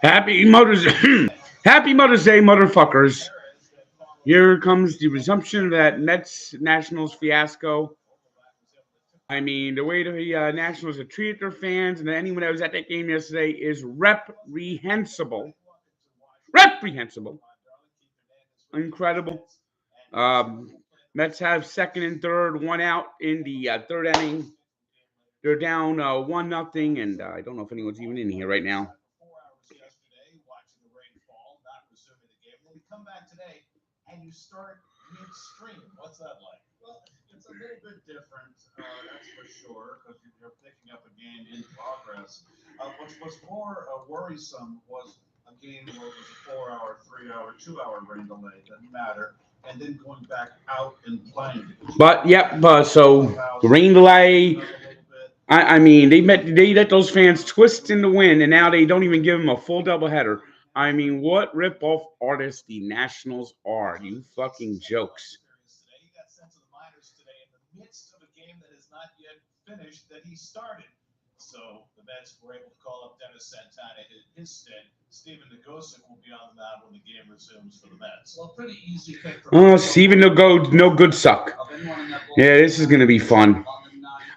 Happy Mother's Happy Mother's Day, motherfuckers. Here comes the resumption of that Mets Nationals fiasco. I mean, the way the Nationals have treated their fans and anyone that was at that game yesterday is reprehensible. Reprehensible. Incredible. Um, Mets have second and third, one out in the third inning. They're down 1-0, and I don't know if anyone's even in here right now. But yep, so rain delay. I mean, they let those fans twist in the wind, and now they don't even give them a full doubleheader. I mean, what rip-off artists the Nationals are? You fucking jokes. Oh, Steven, no good suck. Yeah, this is gonna be fun.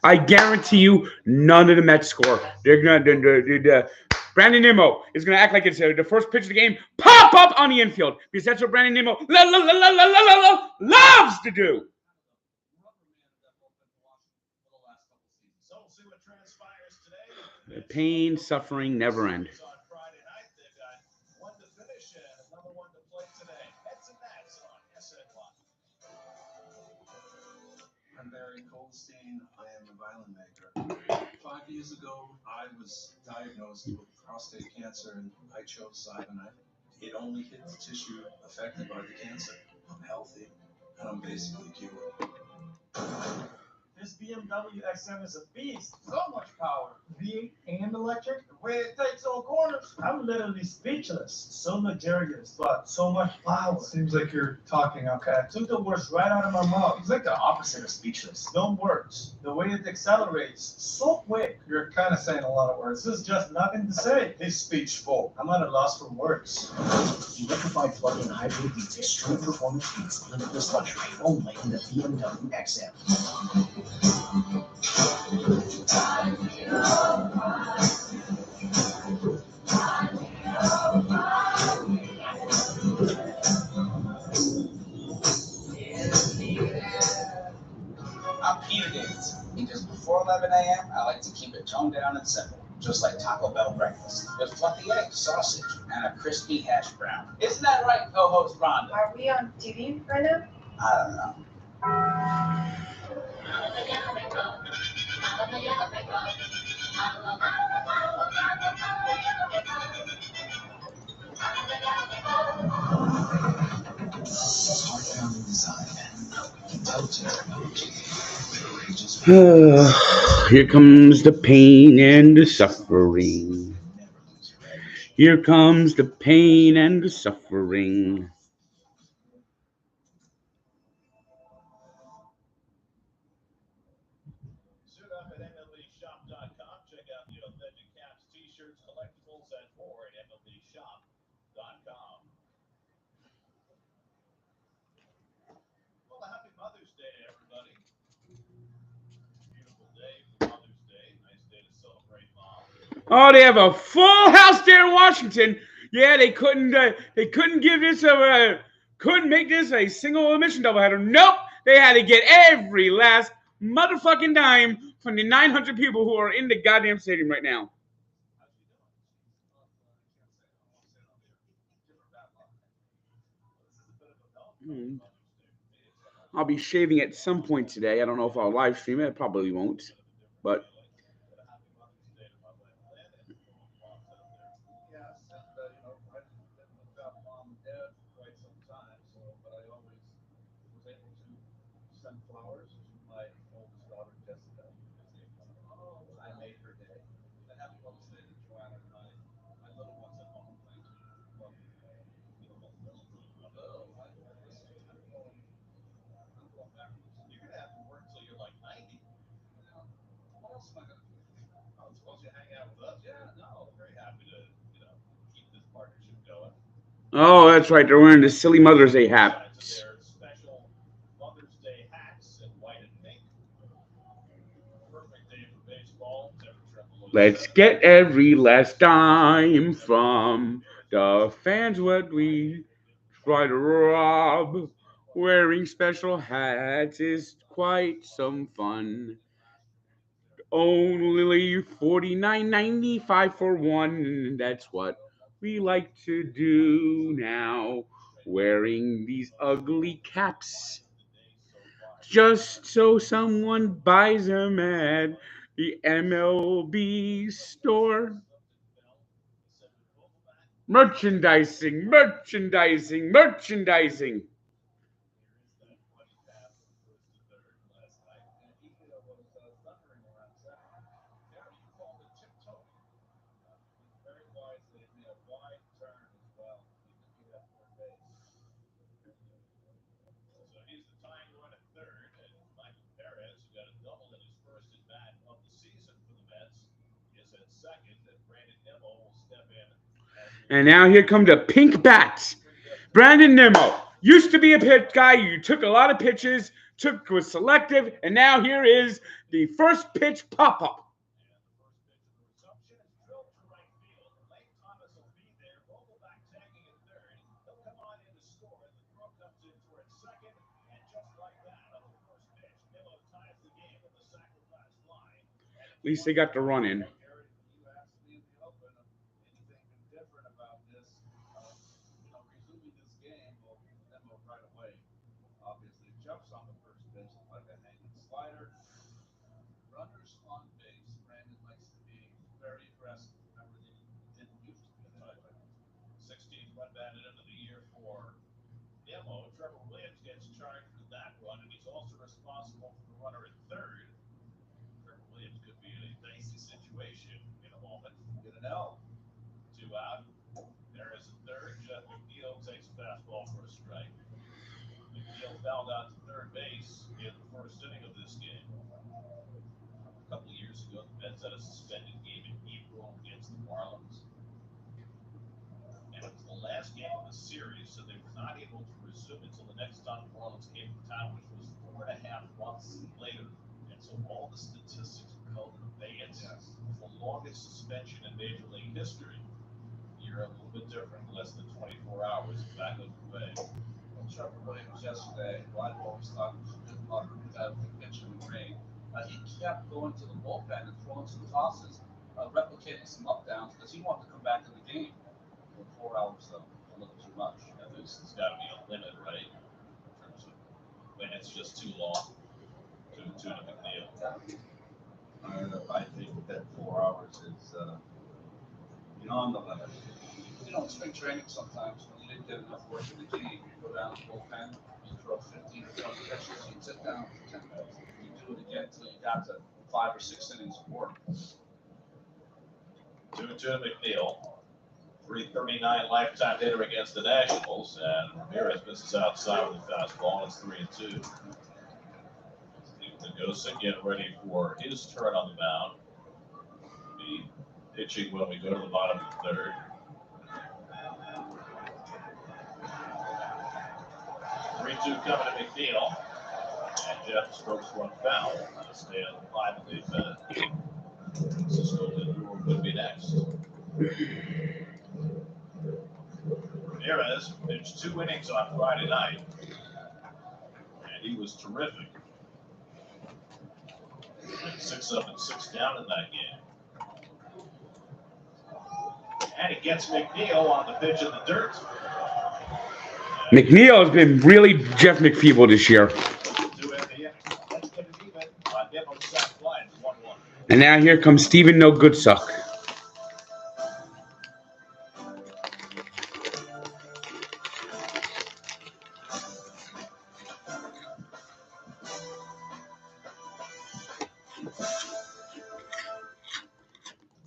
I guarantee you, none of the Mets score. They're gonna. Brandon Nimmo is gonna act like it's the first pitch of the game. Pop up on the infield because that's what Brandon Nimmo loves to do. The pain, suffering never end. Here comes the pain and the suffering. Here comes the pain and the suffering. Oh, they have a full house there in Washington. Yeah, they couldn't. They couldn't give this couldn't make this a single admission doubleheader. Nope, they had to get every last motherfucking dime from the 900 people who are in the goddamn stadium right now. Hmm. I'll be shaving at some point today. I don't know if I'll live stream it. I probably won't, but Oh, that's right. They're wearing the silly Mother's Day hats. Let's get every last dime from the fans what we try to rob. Wearing special hats is quite some fun. Only 49.95 for one. That's what we like to do now. Wearing these ugly caps just so someone buys them at the MLB store. Merchandising, merchandising, merchandising. And now here come the pink bats. Brandon Nimmo used to be a pit guy. You took a lot of pitches, was selective, and now here is the first pitch pop up. At least they got the run in. Two McNeil, 339 lifetime hitter against the Nationals, and Ramirez misses outside with the fastball. It's 3-2. Negosa getting ready for his turn on the mound. Be pitching when we go to the bottom of the third. 3-2 coming to McNeil. And Jeff strokes one foul to stay on the line in the event. Cisco Lindor would be next. Ramirez pitched 2 innings on Friday night, and he was terrific. 6 up and 6 down in that game. And he gets McNeil on the pitch in the dirt. McNeil has been really Jeff McFeeble this year. And now here comes Steven No Good Suck.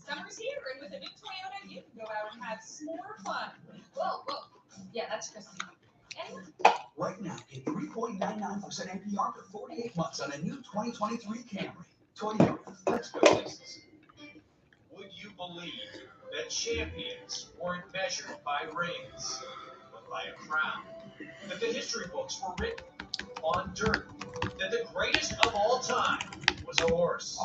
Summer's here, and with a new Toyota, you can go out and have some more fun. Whoa, whoa. Yeah, that's Christy. Anyway. Right now, get 3.99% APR for 48 months on a new 2023 Camry. Toyota, let's go places. Would you believe that champions weren't measured by rings? by a crowd. That the history books were written on dirt. That the greatest of all time was a horse.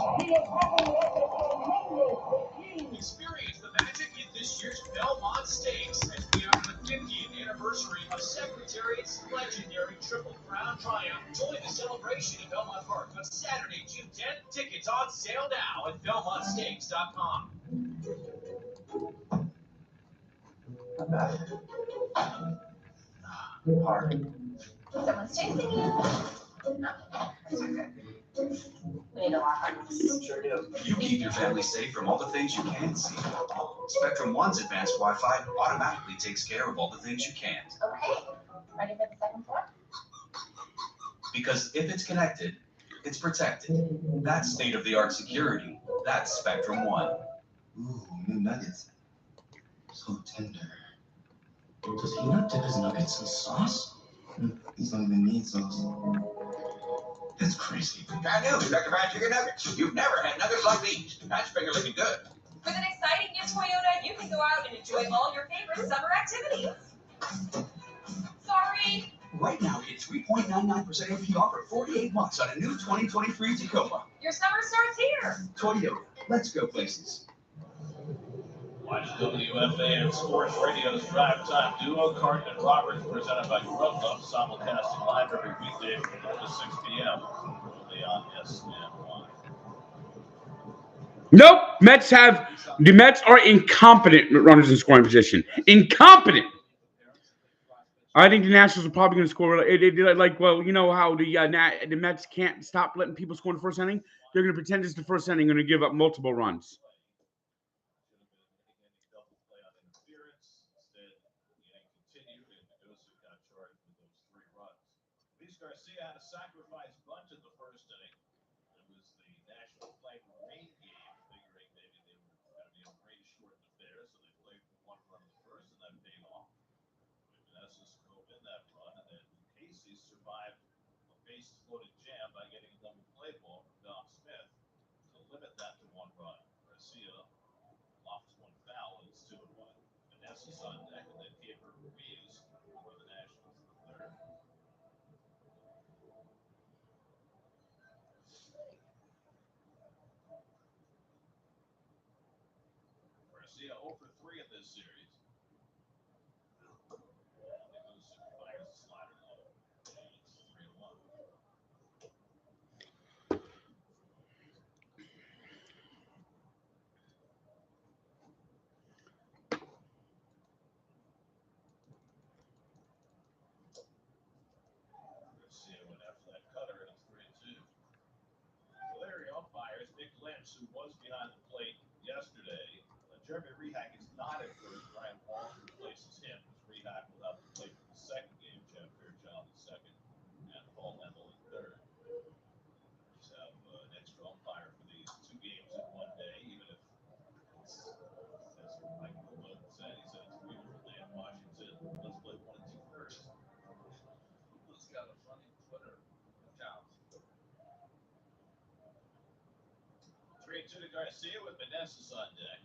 Experience the magic in this year's Belmont Stakes as we honor the 50th anniversary of Secretariat's legendary Triple Crown triumph. Join the celebration at Belmont Park on Saturday, June 10th. Tickets on sale now at BelmontStakes.com. Hard. Someone's chasing you. We need to lock arms. Sure do. You keep your family safe from all the things you can't see. Spectrum One's advanced Wi-Fi automatically takes care of all the things you can't. Okay. Ready for the second floor? Because if it's connected, it's protected. That's state-of-the-art security. That's Spectrum One. Ooh, new nuggets. So tender. Does he not dip his nuggets in sauce? These don't even need sauce. That's crazy. Brand new Dr. Fried Chicken Nuggets. You've never had nuggets like these. That's finger looking good. With an exciting new Toyota, you can go out and enjoy all your favorite summer activities. Sorry. Right now, get 3.99% APR for 48 months on a new 2023 Tacoma. Your summer starts here. Toyota. Let's go places. Watch WFA and Sports Radio's Drive Time Duo. Carton and Roberts, presented by Grubhub, simulcasting live every weekday from 4 to 6 p.m. only on SN1. Nope. The Mets are incompetent runners in scoring position. Incompetent. I think the Nationals are probably going to score. Well, you know how the Mets can't stop letting people score in the first inning? They're going to pretend it's the first inning and going to give up multiple runs. Garcia had a sacrifice bunt in the first inning. It was the national flag rain game, figuring maybe they were going to be a rain short affair, so they played for 1 run in the first, and that paid off. Vanessa drove in that run, and then Casey survived a base-loaded jam by getting a double play ball from Dom Smith to limit that to 1 run. Garcia lofts 1 foul, and it's 2-1. Vanessa's on deck, and then Keeper Ruiz for the Nationals in the third. Garcia 0 for 3 in this series. Fires a slider low. And it's 3-1. Garcia went after that cutter, and it's 3-2. Well, there are umpires. Nick Lynch, who was behind the plate yesterday. Jeremy Rehak is not at first. Ryan Walsh replaces him. Rehak will have to play for the second game. Jeff Fairchild in second, and Paul Lemel in third. Just have an extra umpire for these 2 games in 1 day, even if it's, as Mike Wilson said, he said it's beautiful day in Washington. Let's play 1 and 2 first. Who's got a funny Twitter account? 3-2 to Garcia with Meneses on deck.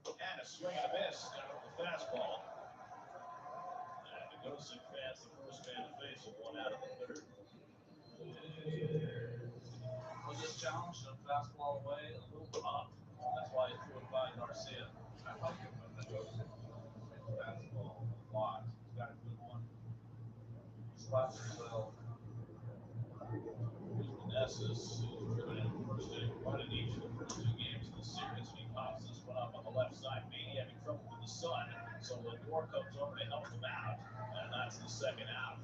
And a swing and a miss down with the fastball. And the Gosek fans, the first man to face him, 1 out of the third. Was this challenge a fastball away a little bit off? That's why he threw it by Garcia. I like it when the Gosek makes fastball a lot. He's got a good one. Spots himself. Meneses, who's driven in the first inning, run in each of the first 2 games of the series. He pops this one up on the left side. Maybe having trouble with the sun, so Lindor comes over to help him out, and that's the second out.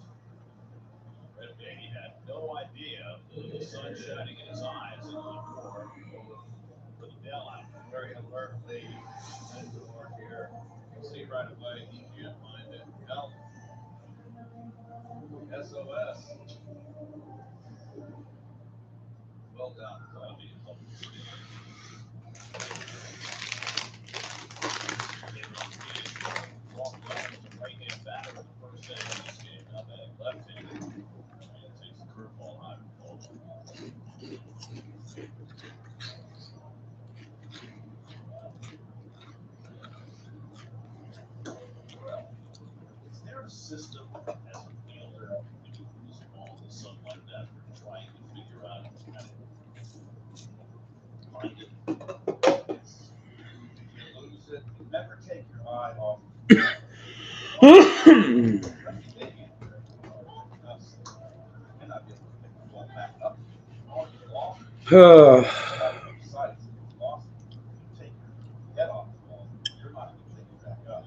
Red Beatty had no idea the sun shining in his eyes, and Lindor for the bailout. Very alertly, Lindor here. You'll see right away he can't find it. Help. SOS. Well done. That'll be a helpful speed. Walk down with a right-hand batter in the first inning of this game. Now batting left-handed. And it takes the curveball out of the ball. system as a fielder, if you lose a ball to something like that, you're trying to figure out how to find it. You lose it, you never take your eye off recognition. You're not able to pick the ball back up. All you lost sights, you lost it. You take your head off the ball, you're not going to pick it back up.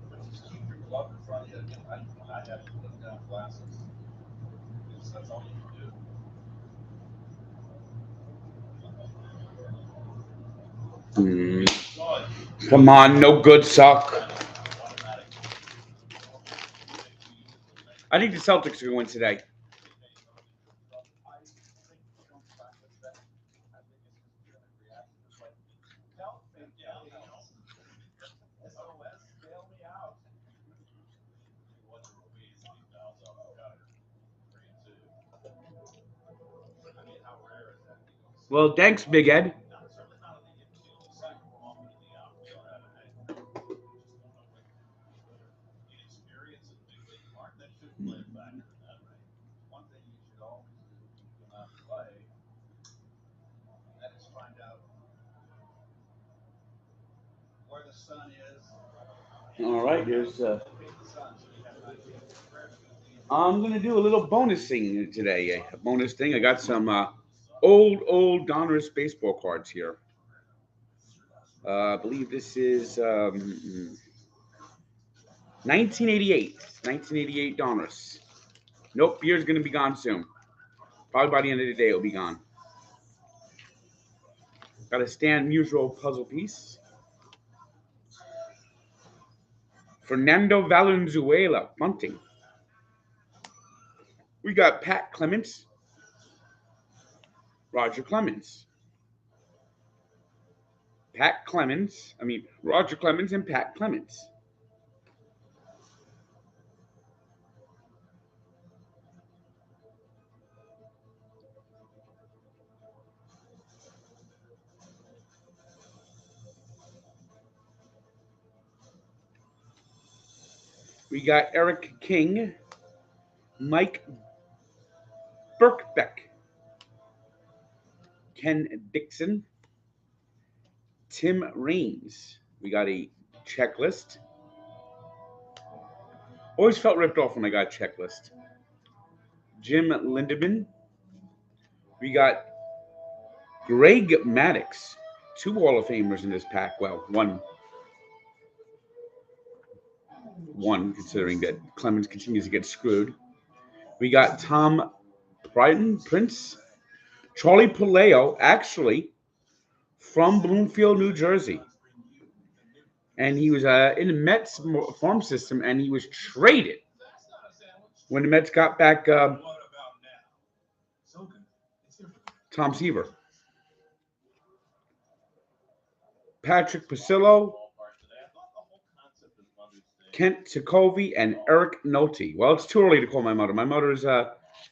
But just keep your glove in front of you. Again, when I have to put down glasses, that's all you can do. Come on, no good suck. I think the Celtics are going to win today. Well, thanks, Big Ed. One thing you should always do when you come out and play, that is find out where the sun is. All right, here's. Locate the sun so you have an idea where it's going to be. I'm gonna do a little bonusing today. A bonus thing. I got some old Donruss baseball cards here. I believe this is 1988. 1988 Donruss. Nope, beer's gonna be gone soon. Probably by the end of the day, it'll be gone. Got a Stan Musial puzzle piece. Fernando Valenzuela bunting. We got Pat Clements, Roger Clemens. Roger Clemens and Pat Clements. We got Eric King, Mike Birkbeck, Ken Dixon, Tim Raines. We got a checklist. Always felt ripped off when I got a checklist. Jim Lindemann. We got Greg Maddux. 2 Hall of Famers in this pack. Well, one considering that Clemens continues to get screwed. We got Tom Prince, Charlie Palaio, actually from Bloomfield, New Jersey. And he was in the Mets farm system, and he was traded when the Mets got back Tom Seaver. Patrick Pasillo, Kent Sokovy, and Eric Nolte. Well, it's too early to call my mother. My mother is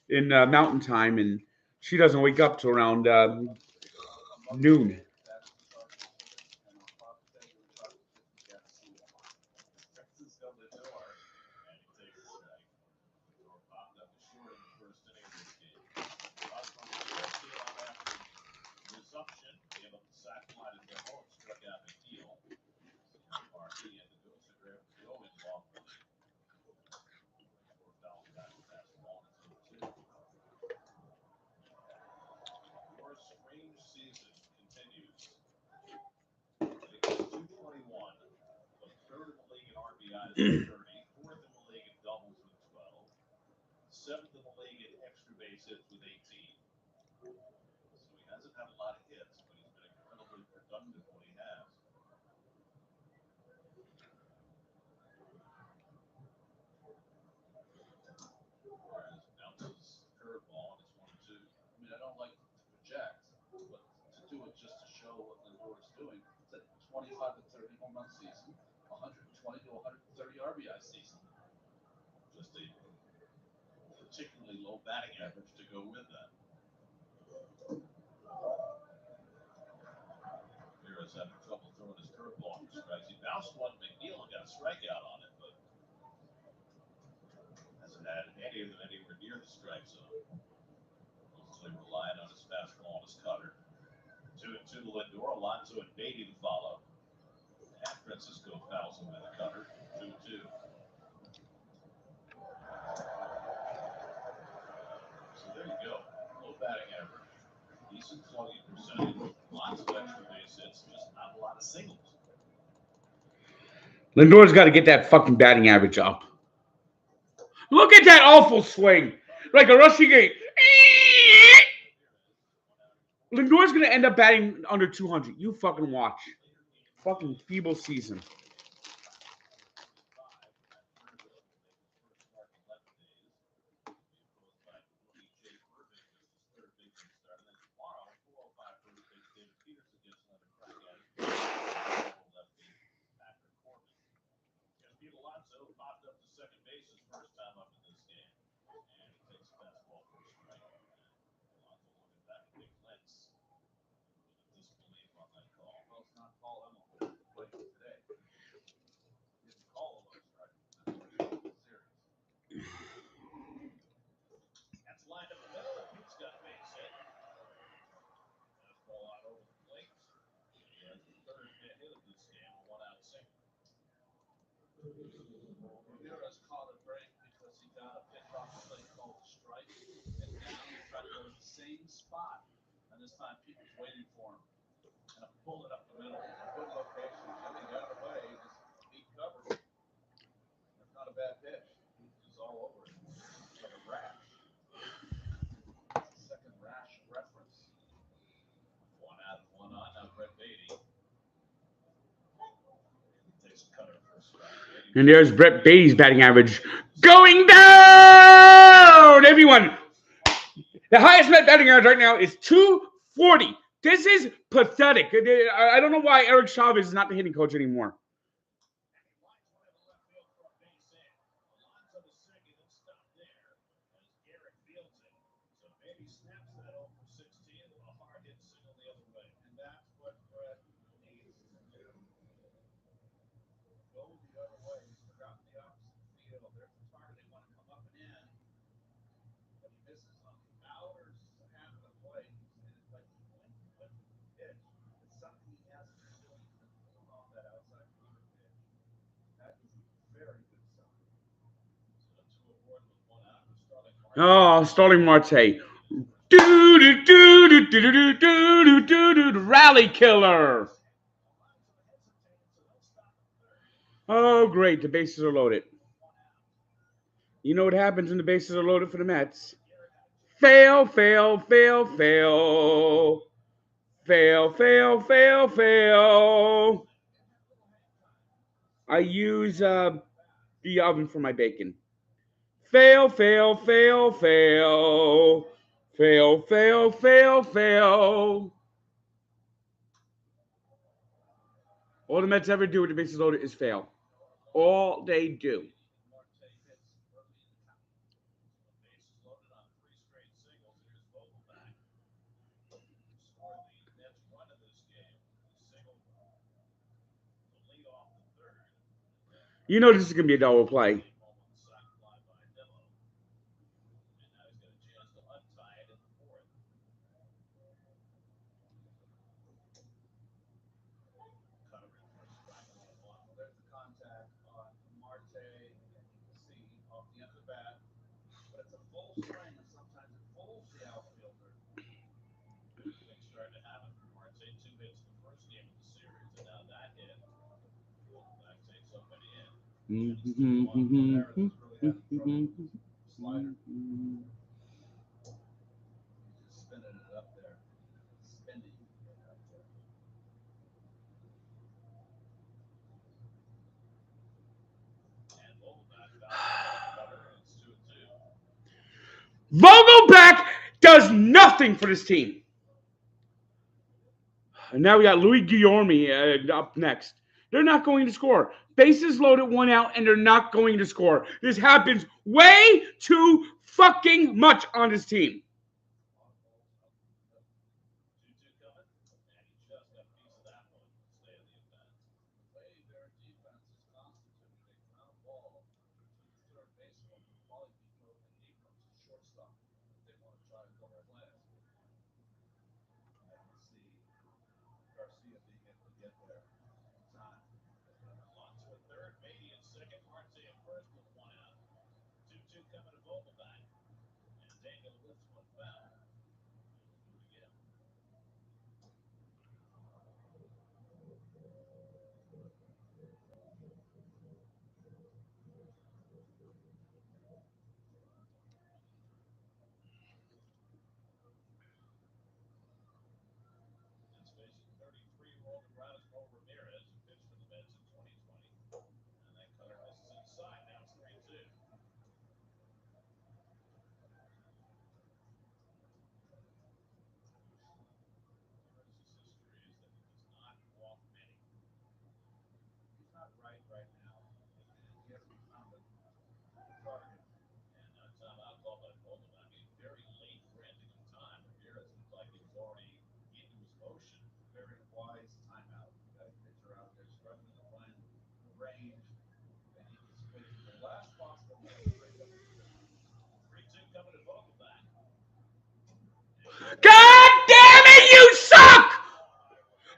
in Mountain Time, and she doesn't wake up till around noon. Fourth in the league in doubles with 12, seventh in the league in extra base hits with 18. So he hasn't had a lot of hits, but he's been incredibly productive when he has. Whereas bounces curveball and it's 1-2. I mean, I don't like to project, but to do it just to show what Lindor is doing, it's a 25 to 30 home run season, 120 to 130 RBI season. Just a particularly low batting average to go with that. Mira's having trouble throwing his curveball to strikes. He bounced one McNeil and got a strikeout on it, but near the strike zone. Mostly relying on his fastball and his cutter. 2-2 to Lindor, Alonso and Beatty to follow. And Francisco fouls him with a cutter. 2-2. So there you go. Low batting average. Decent slugging percentage. Lots of extra base hits. Just not a lot of singles. Lindor's got to get that fucking batting average up. Look at that awful swing. Like a rushing gate. Lindor's going to end up batting under 200. You fucking watch. Fucking feeble season. Alonso popped up to second base his first time up in this game. And he takes a fastball for a strike. Alonso looking back at Nick Lentz. Disbelief on that call. Well, it's not Paul Emmel playing today. He didn't call a low strike. Serious. That's lined up the middle. He's got a base hit. Fastball out over the plate. He has the third hit of this game, a one-out single. Ramirez caught a break because he got a pitch off the plate called a strike. And down, he tried to go to the same spot. And this time, people's waiting for him. And pulled it up the middle. Good location. Coming the other way. Just beat cover. That's not a bad pitch. He's all over it. It's like a rash. Second rash reference. One out and one on. Now Brett Beatty. Takes a cutter for a strike. And there's Brett Beatty's batting average going down. Everyone, the highest batting average right now is 240. This is pathetic. I don't know why Eric Chavez is not the hitting coach anymore. Oh, Starling Marte. Rally killer. Oh, great. The bases are loaded. You know what happens when the bases are loaded for the Mets? Fail, fail, fail, fail. Fail, fail, fail, fail. I use the oven for my bacon. Fail, fail, fail, fail. Fail, fail, fail, fail. All the Mets ever do with the bases loaded is fail. All they do. You know this is going to be a double play. Vogelback does nothing for this team. And now we got Louis Guillorme up next. They're not going to score. Bases loaded, one out, and they're not going to score. This happens way too fucking much on this team. being able to get there in time. Alonso at third, Beatty at second, Marte at first with one out. 2-2 coming to Vogelbach. And Daniel lifts one foul. Do it again. Let's face it, 33-year-old Erasmo Ramirez, who pitched for the Mets in 2020. And that cutter misses inside. Now it's 3-2. Ramirez's history is that he does not walk many. He's not right now, and he hasn't found a target. And timeout called by Vogelbach. A very late granting of time. Ramirez looked like he was already into his motion. Very wise timeout. You got a pitcher out there struggling to find range, and he was making the last possible move to break up the field. 3-2 coming to Vogelbach. God damn it, you suck!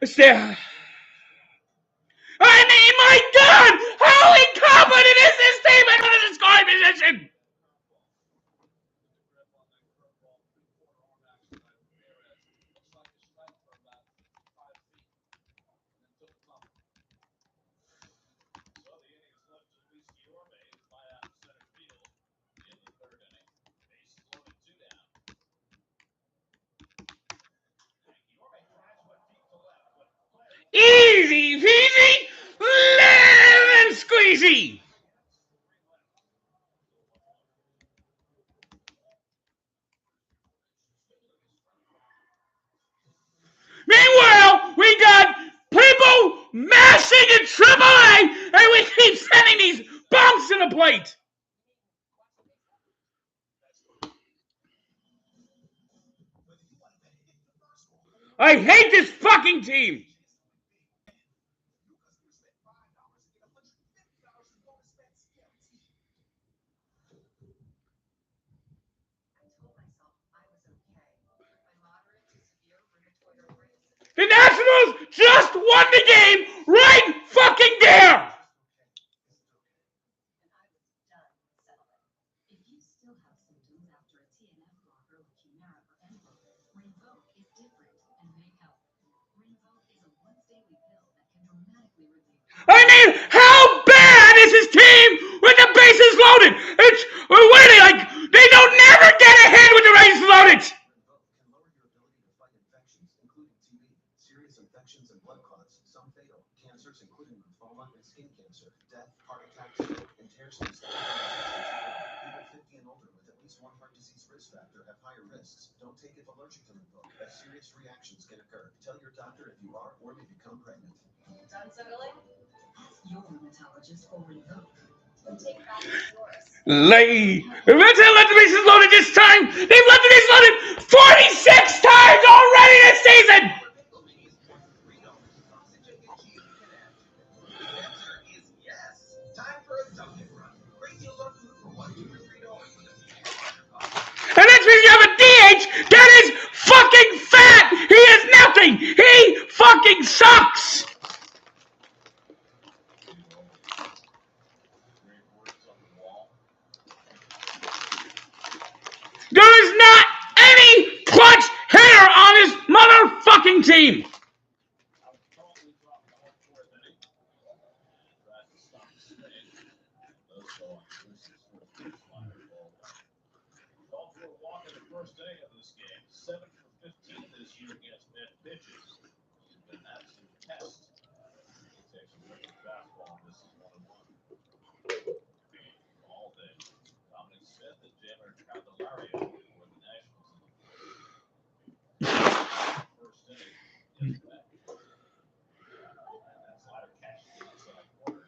Stay. I mean, my God, how incompetent is this team in the scoring position? So the inning is left to Luis Guillorme to fly out in center field in the third inning. Bases loaded, 2 down. And Guillorme drives one deep to left, but Easy peasy, lemon squeezy. Meanwhile, we got people mashing in AAA, and we keep sending these bumps to the plate. I hate this fucking team. The Nationals just won the game right fucking there. If you still have symptoms after a TNF blocker like Humira or Enbrel, Rinvoq is different and may help. Rinvoq is a once-daily pill that can dramatically relieve. I mean, how bad is his team with the bases loaded? It's what are they like? They don't never get ahead with the bases loaded. Rinvoq can lower your ability to fight infections, including TB, serious infections and blood clots, some fatal, cancers including lymphoma and skin cancer, death, heart attacks, and tears from skin. People 50 and older with at least one heart disease risk factor have higher risks. Don't take it allergic to Rinvoq, as serious reactions can occur. Tell your doctor if you are or may become pregnant. Done settling? Ask your rheumatologist for Rinvoq. Take back yours. Let's let the bases loaded this time. They've left the bases loaded 46 times already this season. And that's because you have a DH that is fucking fat. He is nothing. He fucking sucks. great words on the wall. There is not any clutch hitter on this motherfucking team. Alex Carlton dropped the whole fourth inning. And tries to stop the swing. Does so on Bruce's first pitch liner ball. Called for a walk in the first inning of this game. 7 for 15 this year against Met pitches. He's been an absolute pest. He takes a wicked fastball. This is 1-1. All day. Dominic Smith and Jaimer Candelario for the Nationals in the first inning. Yesterday. And that slider catches the outside corner. 1-2.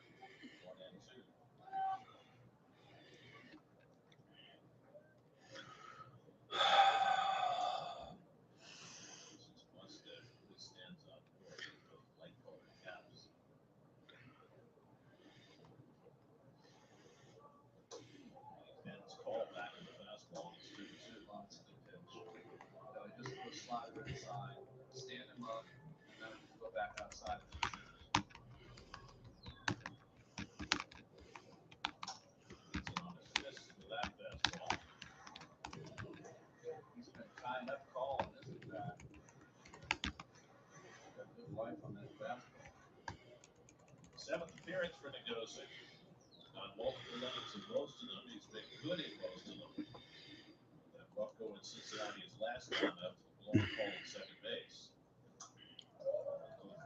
His mustache really stands out more with those light colored caps. And it's called back to the fastball. It's 2-2. Lots of the pitch. Just put a slider inside, stand him up, back outside of the shoes. It's on his fist with that fastball. He's been tying up calling this at bat. Got good life on that fastball. Seventh appearance for Negosic. On multiple innings in most of them, he's been good in most of them. That Bucko in Cincinnati his last time up to the blown call at second base.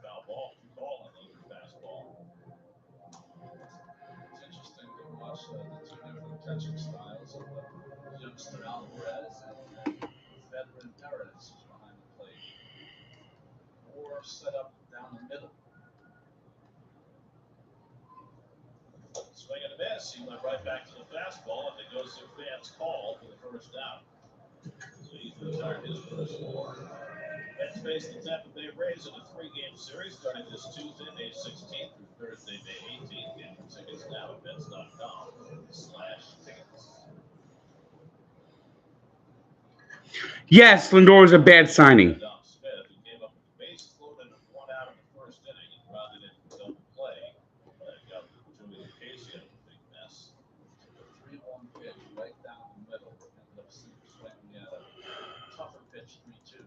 Foul ball, call on the fastball. It's interesting to watch the two different catching styles of youngster Alvarez and veteran Perez behind the plate. Or set up down the middle. Swing and a miss. He went right back to the fastball, and the Negosic fans called for the first out. So he's retired his first four. Mets face the Tampa Bay Rays in a three-game series starting this Tuesday, May 16th through Thursday, May 18th. Get your tickets now at Mets.com/tickets. Yes, Lindor is a bad signing. Dom Smith, who came up with the base floated and one out in the first inning and grounded into double play. Got Joey Lucchesi out of a big mess. The 3-1 pitch right down the middle. Ended up swinging at a tougher pitch 3-2.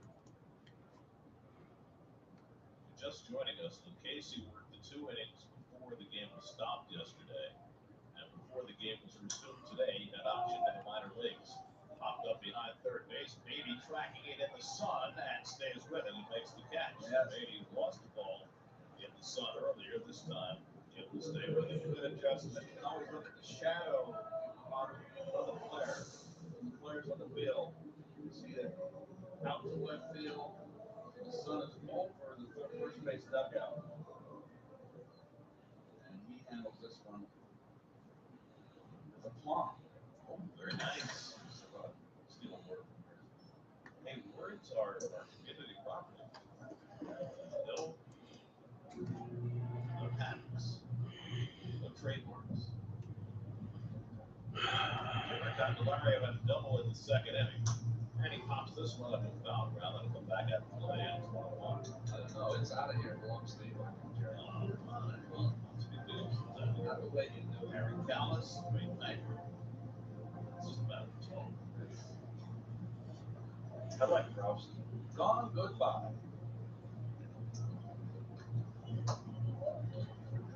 Just joining us, Lucchesi worked the 2 innings before the game was stopped yesterday. And before the game was resumed today, he got optioned in the minor leagues. Popped up behind third base, Beatty tracking it in the sun and stays with it and makes the catch. Yeah, Beatty lost the ball in the sun earlier. This time, able to stay with it. Good adjustment. You can always look at the shadow on the player. When the player's on the field, you see it out to left field. The sun is over the first base dugout. And he handles this one with aplomb. Oh, very nice. Steal a word from here. Hey, words are community property. No patents. No trademarks. Candelario had a double in the second inning. And he pops this one up in foul ground. That'll come back out and play and it's 1-1. I don't know. It's out of here. It belongs to you. Not the way you do Harry Callis. Great night. It's just about the tone. I like Rouse. Gone goodbye.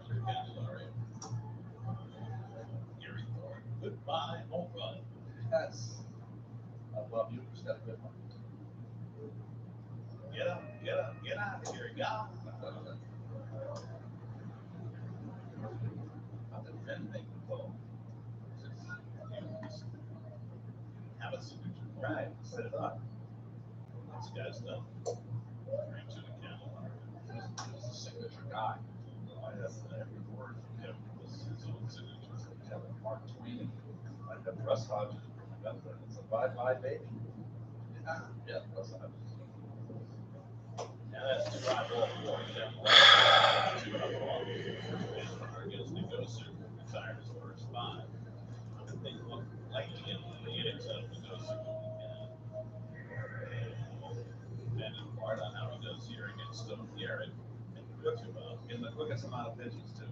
Candelario. Gary Thorne. Goodbye, home run. Yes. I love you. Just got a good one. Get up, get up, get out of here, God. How did Ben make the call? Have a signature. Right, set it up. This guy's done. Bring to the camera. He's a signature guy. I have every word from him was his own signature. Yeah, Mark Twain. Like that Russ Hodges. It's a bye-bye baby. Yeah, Russ Hodges. Now that's the drive ball for him. 2-out ball. First base runner against Negosic, who retired his first 5. They look like to get the innings out of Negosic. And in part on how he does here against Stone Garrett and in the quickest amount of pitches, too.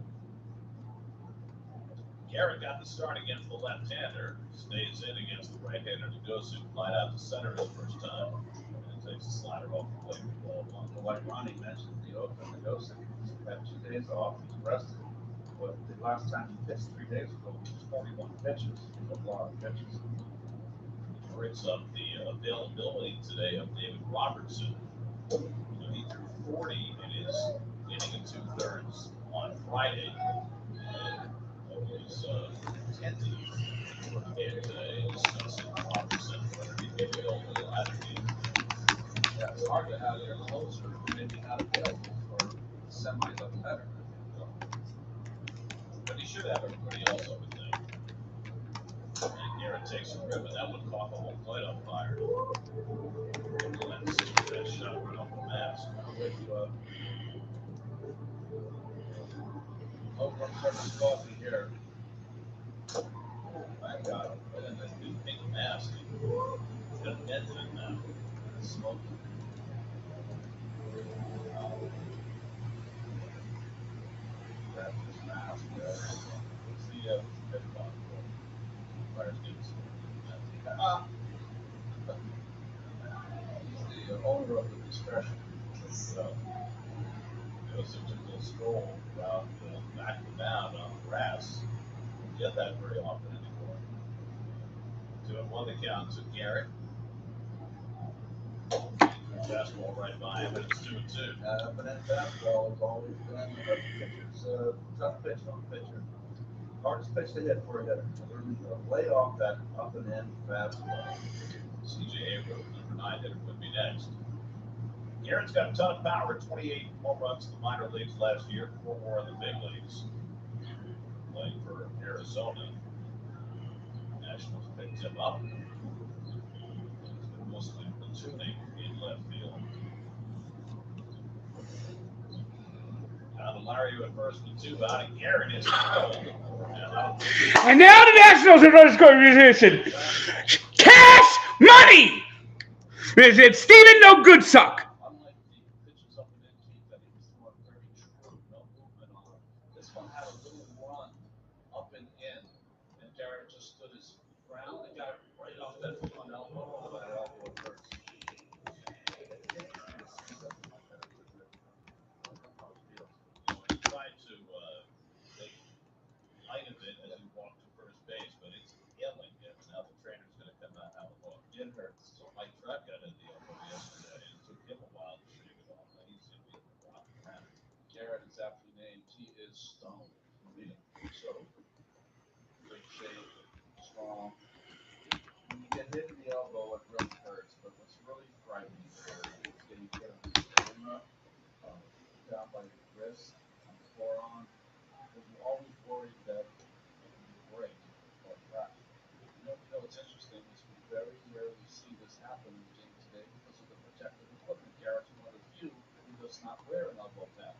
Garrett got the start against the left-hander, stays in against the right-hander Negosic, flied out to center his first time, and takes a slider off the plate for ball 1. Like Ronnie mentioned, the open Negosic had 2 days off, he's rested. But the last time he pitched 3 days ago, it was 41 pitches, a lot of pitches. Which brings up the availability today of David Robertson. He threw 40 in his inning and 2/3 on Friday. Of his 10th game today, discussing Robertson, whether he'd be available in either game. Yeah, it's hard to have your closer maybe not available for semi-doubleheader. But he should have everybody else, I would think. And Garrett takes a rip, and that would caught the whole plate on fire. Let's see that shot right off the mask. Over service coffee here. Thank God. And then the pink mask. Got a dent in it now. It's smoking. So, Joseph took a little stroll around the back of the mound on the grass. Don't get that very often anymore. 2-1 the count to Garrett. Fastball right by him, and it's 2-2. But that fastball has always been a pitcher's tough pitch on a pitcher. Hardest pitch to hit for a hitter. Lay off that up and in fastball. CJ Abrams, number 9 hitter, would be next. Garrett's got a ton of power, 28 home runs in the minor leagues last year, 4 more in the big leagues. Playing for Arizona. Nationals picked him up. He's been mostly platooning in left field. Now the Larry at first with 2 out, and Garrett is killed. And now the Nationals are going to score musician. Cash money. Is it Steven No Good Suck? Unlike the pitches up and in deep that he was throwing very true, no movement on. This one had a little run up and in, and Garrett just stood his ground and got it right off that front elbow. Oh, that elbow hurts. He tried to make light of it as he walked to first base, but it's killing him. Now the trainer's going to come out and have a look. It hurts. So Mike Trout got in the elbow yesterday, and it took him a while to shake it off. And he's going to be a rock man. Garrett is aptly named. He is stone. Really. So, good shape, strong. When you get hit in the elbow, it really hurts. But what's really frightening is getting hit on the sternum, down by your wrist, on the forearm. Because you're always worried that it can break or crack. You know what's interesting is we very rarely see this happen in the game today because of the protective equipment. Garrett's one of the few who does not wear an elbow pad.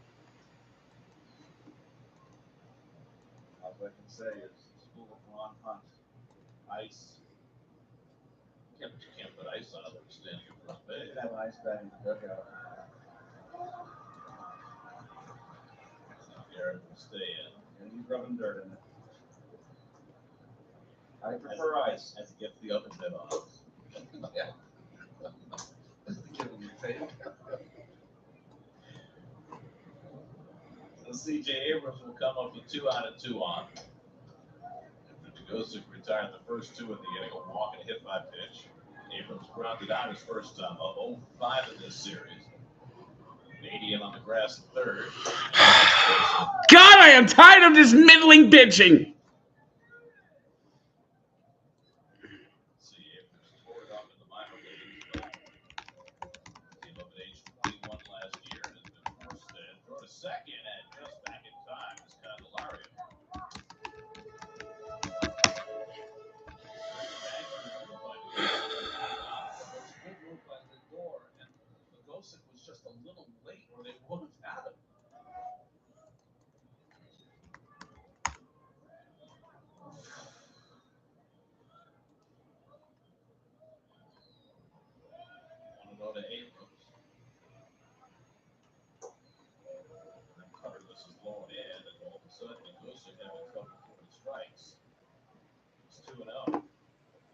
All I can say is the school of Ron Hunt, ice. Yeah, but you can't put ice on it when you're standing at first They base. could have an ice bag in the dugout. Garrett will stay in. And he's rubbing dirt in it. I prefer ice. As he gets the oven bit on. Yeah. Just to give him the tape. So CJ Abrams will come up with 2 out of 2 on. After Degosic retired the first 2 in the inning, a walk and a hit by pitch. Abrams grounded out his first time of 0-5 in this series. 80 on the grass at third. God, I am tired of this middling bitching. See, Abrams tore it up in the minor leagues, but came up at age 21 last year and has been forced to throw to second and just back in time is Candelario. Good move by the door, and Bogosic was just a little late, or they would have had him. Want to go to Abrams. And Cutterless is low in, and all of a sudden, Degosic having trouble throwing strikes. It's 2-0.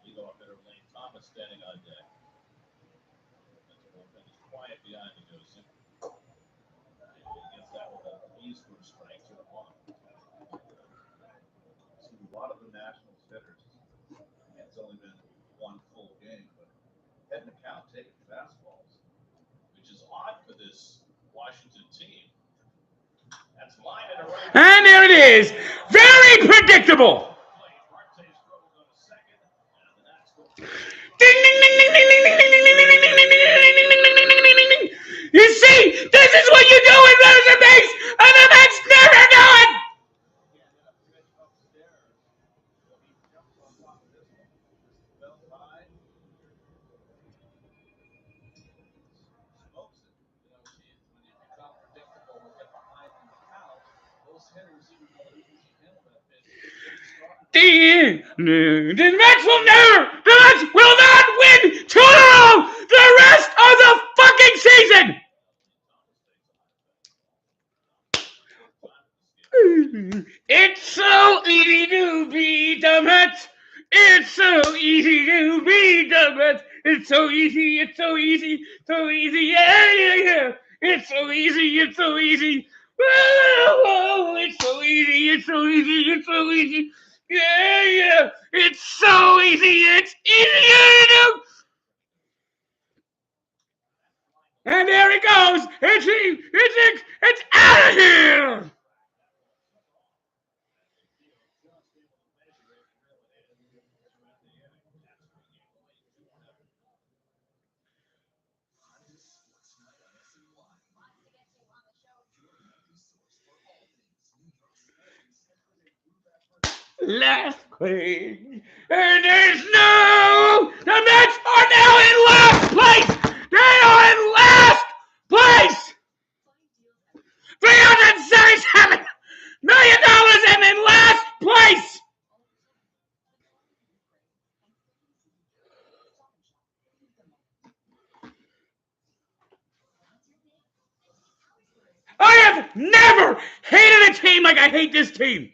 Leadoff hitter Lane Thomas standing on deck. And the bullpen is quiet behind Degosic. He gets that with an ease for a strike, 2-1. See, a lot of the Nationals hitters, it's only been one full game, but heading to count, taking fastballs. Which is odd for this Washington team. That's line and a right. And there it is. Very predictable. Marte's throw will go to second, and the Nats go. Ding, ding, ding, ding, ding, ding, ding, ding, ding, ding, ding, ding, ding, ding, ding, ding, ding, ding, ding, ding. You see, this is what you do with runners at base, and the Mets never do it. The Mets will never, the Mets will not win 2 in a row the rest of the fucking season. It's so easy to beat the Mets. It's so easy to beat the Mets. It's so easy, yeah, yeah, yeah. It's so so easy. It's so easy. Oh, it's so easy. It's so easy. It's so easy. Yeah, yeah. It's so easy. It's easier to do. And there it goes. It's out of here. Last place. And the Mets are now in last place. They are in last place. $377 million and in last place. I have never hated a team like I hate this team.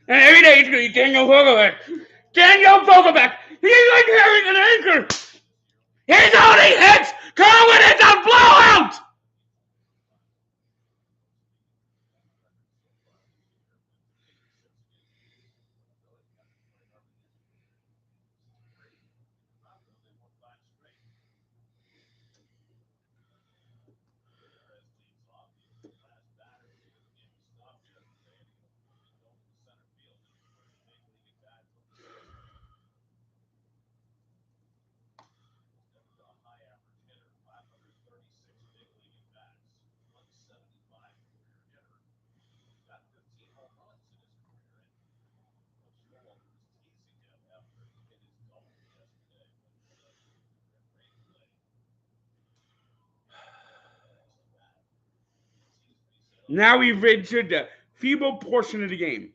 And every day it's going to be Daniel Vogelback. Daniel Vogelback. He's like carrying an anchor. His only hits come when it's a blowout. Now we've entered the feeble portion of the game.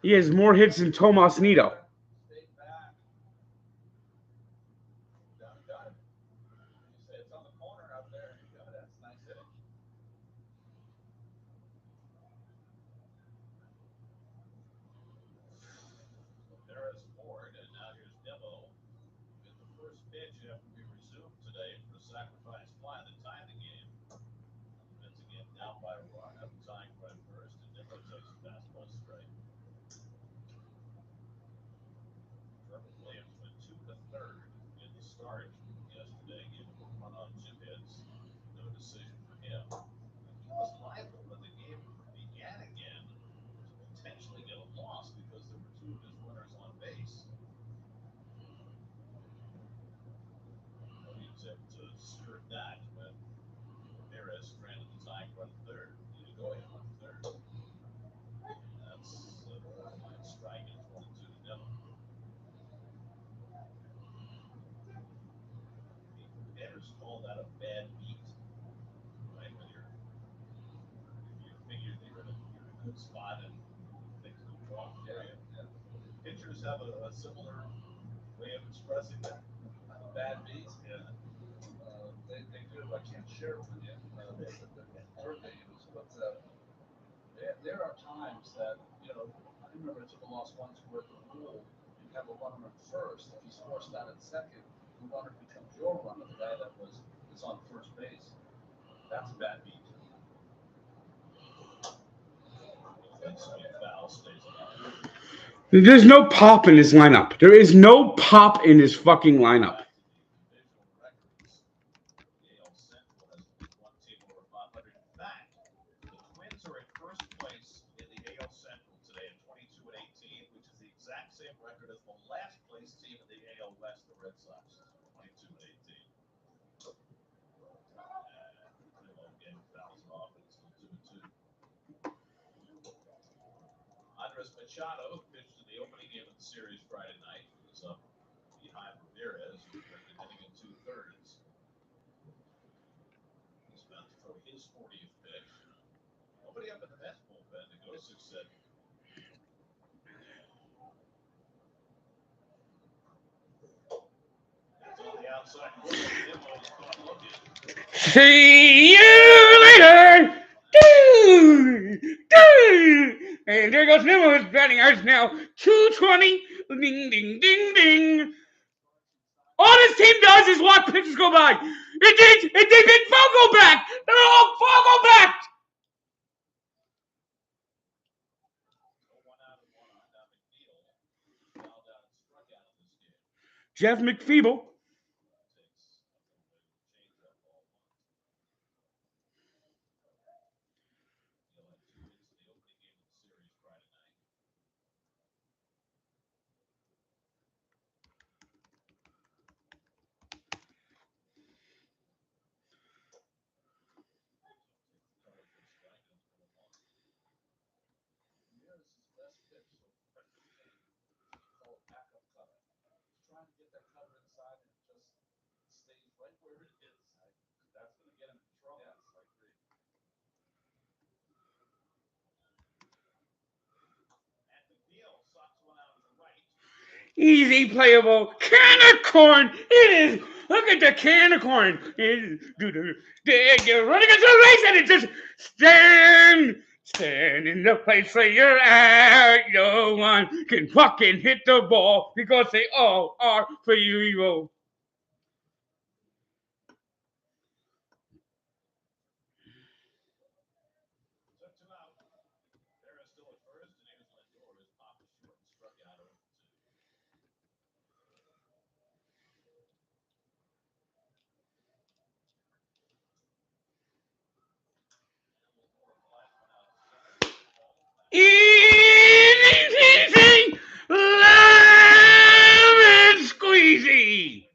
He has more hits than Tomas Nido. skirt that when Ramirez stranded the tying run third. He didn't go ahead on third. That's line strike. It's 1-2-0. Hitters call that a bad beat, right? When you figure that you're in a good spot and things go wrong for you. Pitchers have a similar way of expressing that. A bad beat. Yeah. They do. I can't share it with you. The word they use, but there are times that I remember I took a loss once where the rule you have a runner at first. If he scores down at second, the runner becomes your runner. The guy that is on first base. That's a bad beat. Foul stays alive. There's no pop in his lineup. There is no pop in his fucking lineup. Divisional records. The AL Central has one team over 500. In fact, the Twins are in first place in the AL Central today at 22-18, which is the exact same record as the last place team in the AL West, the Red Sox, 22-18. Getting fouls off, and it's still 2-2. Andres Machado, who pitched in the opening game of the series Friday night, was up behind Ramirez, who worked an inning and 2/3. He's about to throw his 40th pitch. Nobody up in the Mets bullpen to go 6-7. That's on the outside. Nimmo is caught looking. See you later. And there goes Nimmo. His batting average now 220. Ding, ding, ding, ding. All this team does is watch pitchers go by. It did Fogo back. They're all Fogo back. Jeff McFeeble. Ramirez's best pitch so far in the game is called backup cutter. He's trying to get that cutter inside and it just stays right where it is. That's going to get him in trouble. Yes, I agree. And McNeil sucks one out to right. Easy playable. Can of corn. It is. Look at the can of corn. You're running into the race and it just stand in the place where you're at. No one can fucking hit the ball because they all are for you. Took two out. Perez still at first, and here's Lindor. His pop is short and struck out 0-2. Easy, lemon squeezy.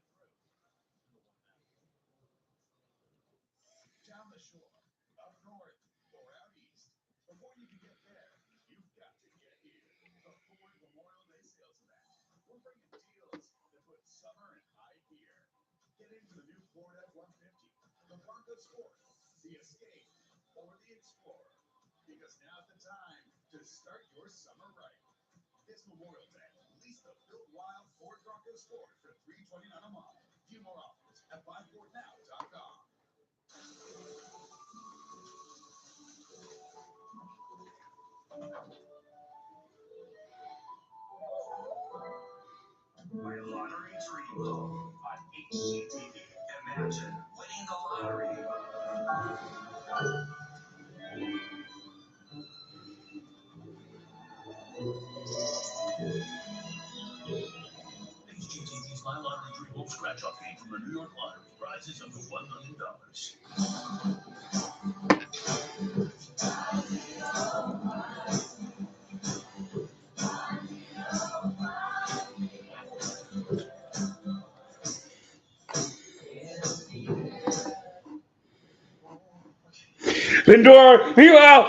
Down the shore, up north, or out east. Before you can get there, you've got to get here. The Ford Memorial Day sales event. We're bringing deals that put summer in high gear. Get into the new Ford F-150, the Bronco Sport, the Escape, or the Explorer. Because now's the time to start your summer right. This Memorial Day, lease the Built Wild Ford Bronco Sport for $329 a month. View more offers at buyfordnow.com. My Lottery Dream on HGTV. Imagine winning the lottery. HGTV's My Lottery Dream Home Scratch Off game from the New York Lottery. Prizes up to $1 million. Lindor, meanwhile,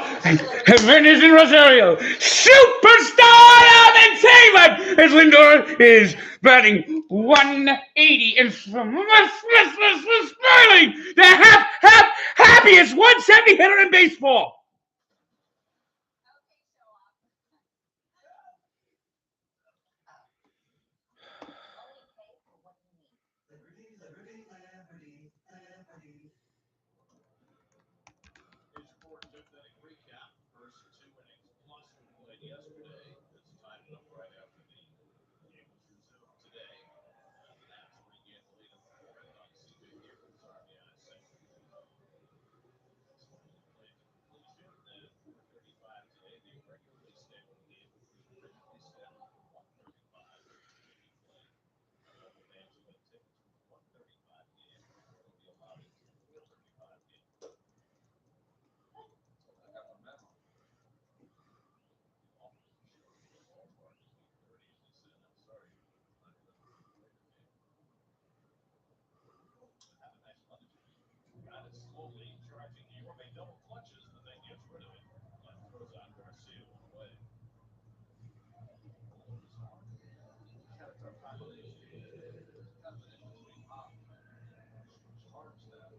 Hernandez and Rosario, superstar of the team, as Lindor is batting 180 and smiling, the happiest 170 hitter in baseball. Okay, show off. Only pay for what you need. Liberty, liberty, liberty, liberty. Here's your fourth fifth inning recap. First two innings plus were played yesterday. It's tied it up right after the game was resumed today. The Nats regain the lead in the fourth on CJ Giffords RBI second. Played to completion. Then at 4:35 today, the regularly scheduled game originally scheduled for 1:35 will be played. However, fans who had tickets for the 1:35 game will only be allowed into the 4:35 game. I got the memo. The official show for the ballpark is 8:30, and he said, "I'm sorry, you're not going to the later game." Have a nice lunch. Got it slowly charging. Hero made double clutches, but then gets rid of it. And throws out Garcia one away. He had a tough time on this game. Kind of an interesting pop. Arm snap.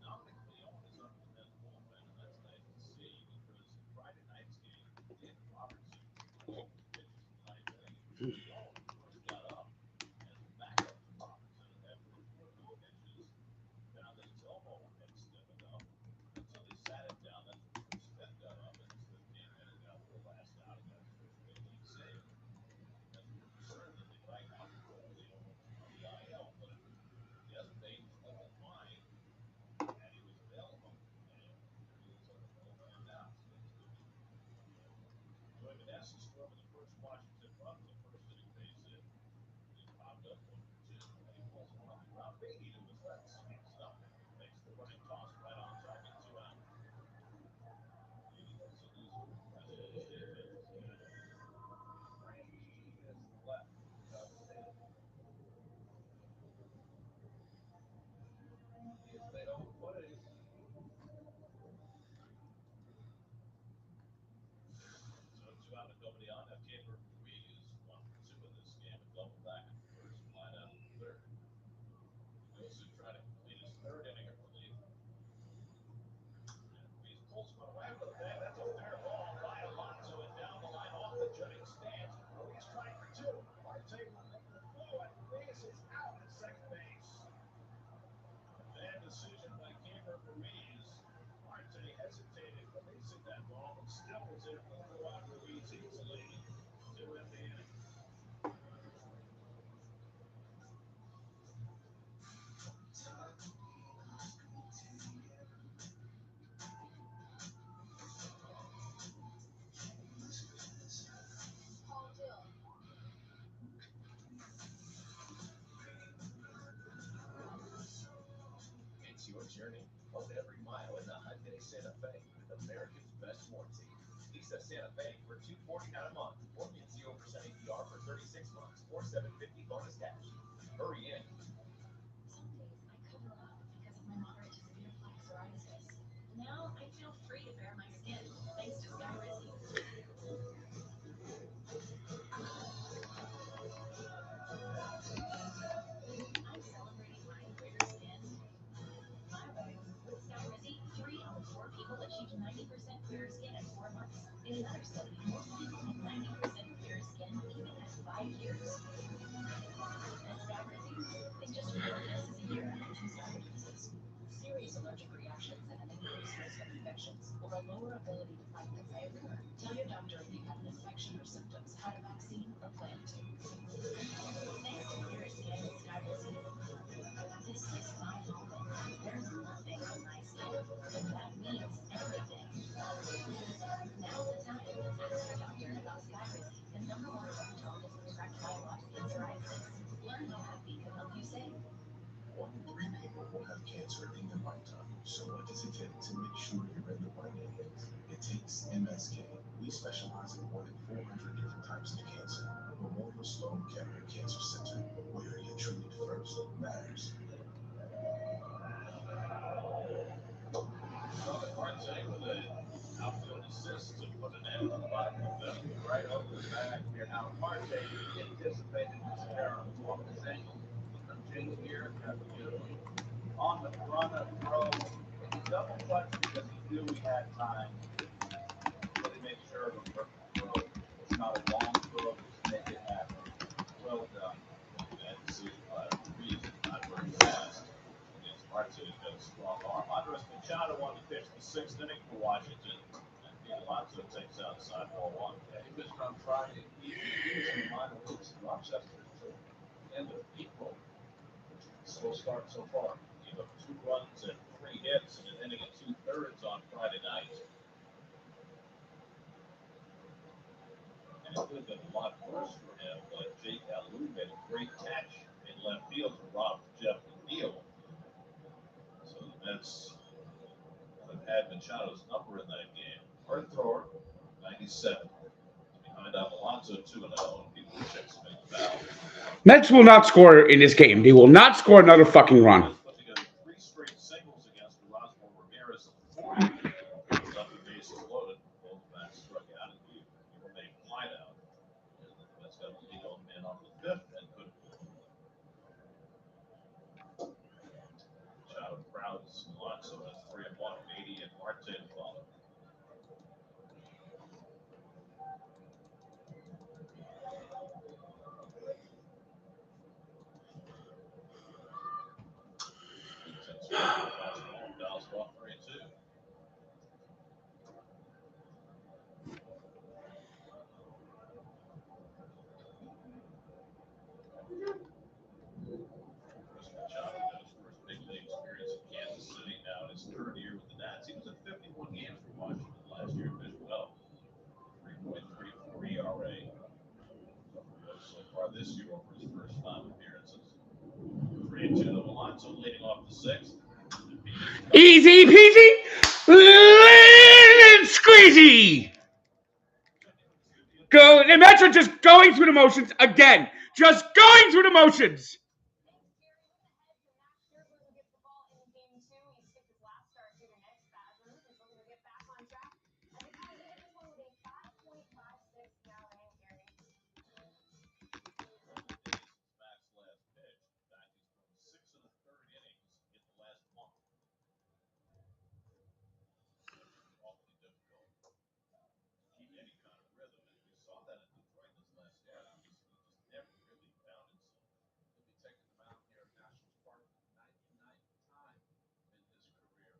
Dominic Leone is up in the bullpen, and that's nice to see because in Friday night's game, David Robertson pitched in the ninth inning. Leone first got up as a backup to Robertson, and after 4 pitches, found that his elbow had stiffened up until he sat him down. That's when Bruce Smith got up, and Smith came in and got the last out and got his first big league save. As we were concerned that they might have to put Leone on the IL, but yesterday he was looking fine and he was available. And here he is on the bullpen now. So that's good. Joey Vanessa scored with the first Washington run in the first inning base hit. He popped up 1-2, and he pulls one on the ground. Beatty to his left sweeps it up, makes the running toss right on target, 2 out. Beatty continues to impress with his defense. He has left. He's out of the stadium. He has made all the plays. So 2 out and nobody on. Now Keibert Ruiz 1 for 2 in this game. A double back in the first, fly out in the third. Goes to try to complete his third inning of relief. And Ruiz pulls one away with a bag. That's a fair ball by Alonso and down the line off the jutting stance. Ruiz trying for 2. Marte will make the throw, and Ruiz is out at second base. Bad decision by Keibert Ruiz. Marte hesitated releasing that ball, but still was able to throw out Ruiz easily to end the inning. Paul Dill. It's your journey. Own every mile in the Hyundai Santa Fe with America's best warranty. Lease a Santa Fe for $249 a month, or get 0% APR for 36 months, or $750 bonus cash. Hurry in. Some days I cover up because of my moderate to severe plaque psoriasis. Now I feel free to bare my skin, thanks to Skyrizi. I'm celebrating my clear skin my way. With Skyrizi, 3 out of 4 people achieved 90% clearer skin in 4 months. In another study, most people had 90% clearer skin even at 5 years. And Skyrizi is just 4 doses a year and 2 starter doses. Serious allergic reactions and an increased risk of infections, or a lower ability to fight them may occur. Tell your doctor if you've had an infection or symptoms, had a vaccine, or plan to. Thanks to clearer skin and Skyrizi, this is my home. There's nothing on my skin, and that means everything. Now's the time. Ask your doctor about Skyrizi, the #1 dermatologist prescribed biologic in psoriasis. Learn how happy can help you save. 1 in 3 people will have cancer in their lifetime. So what does it take to make sure you're in the right hands? It takes MSK. We specialize in more than 400 different types of cancer. Memorial Sloan Kettering Cancer Center, where you treated first matters. Marte with an outfield assist to put an end to the bottom of the fifth. Right over the back here. Now, Marte anticipated this error off this angle. From Jake here, got beautifully on the run of throw. He double clutched because he knew he had time. Really make sure of a perfect throw. It's not a long throw, just make it happen. Well done. And see Reed, not very fast. Against Marte, who's got a strong arm. Andres Machado won the pitch the sixth inning for Washington. And Pete Alonso takes outside ball one. Yeah, he missed on Friday. He was in the minor leagues in Rochester to end of April. Slow start so far. Gave up 2 runs and 3 hits in an inning and 2/3 on Friday night. And it could have been a lot worse for him, but Jake Alou made a great catch in left field to rob Jeff McNeil. So the Mets would have had Machado's number in that game. Hard thrower, 97. Behind Alonso 2-0, and people checks make the foul. Mets will not score in this game. They will not score another fucking run. Put together 3 straight singles against Erasmo Ramirez in the 4th. Left the bases loaded. Both backs struck out, and he remained fly out. And the Mets got a lead on man on the 5th and could Machado crowds Alonso at 3-1, 80 and Marte follow. Fastball 3-2. Machado got his first big league experience in Kansas City now in his 3rd year with the Nats. He was at 51 games for Washington last year, pitched well. 3.34 ERA. So far this year over his first 5 appearances. 3-2 to Alonso leading off the 6th. Easy peasy, lemon squeezy. Go. The Mets are just going through the motions again. Just going through the motions. Max last pitch. Back he's thrown 6 1/3 innings in the last month. Awfully difficult to keep any kind of rhythm, and we saw that in Detroit this last year. He just never really found himself. He'll be taking the mound here at Nationals Park 99th time in his career.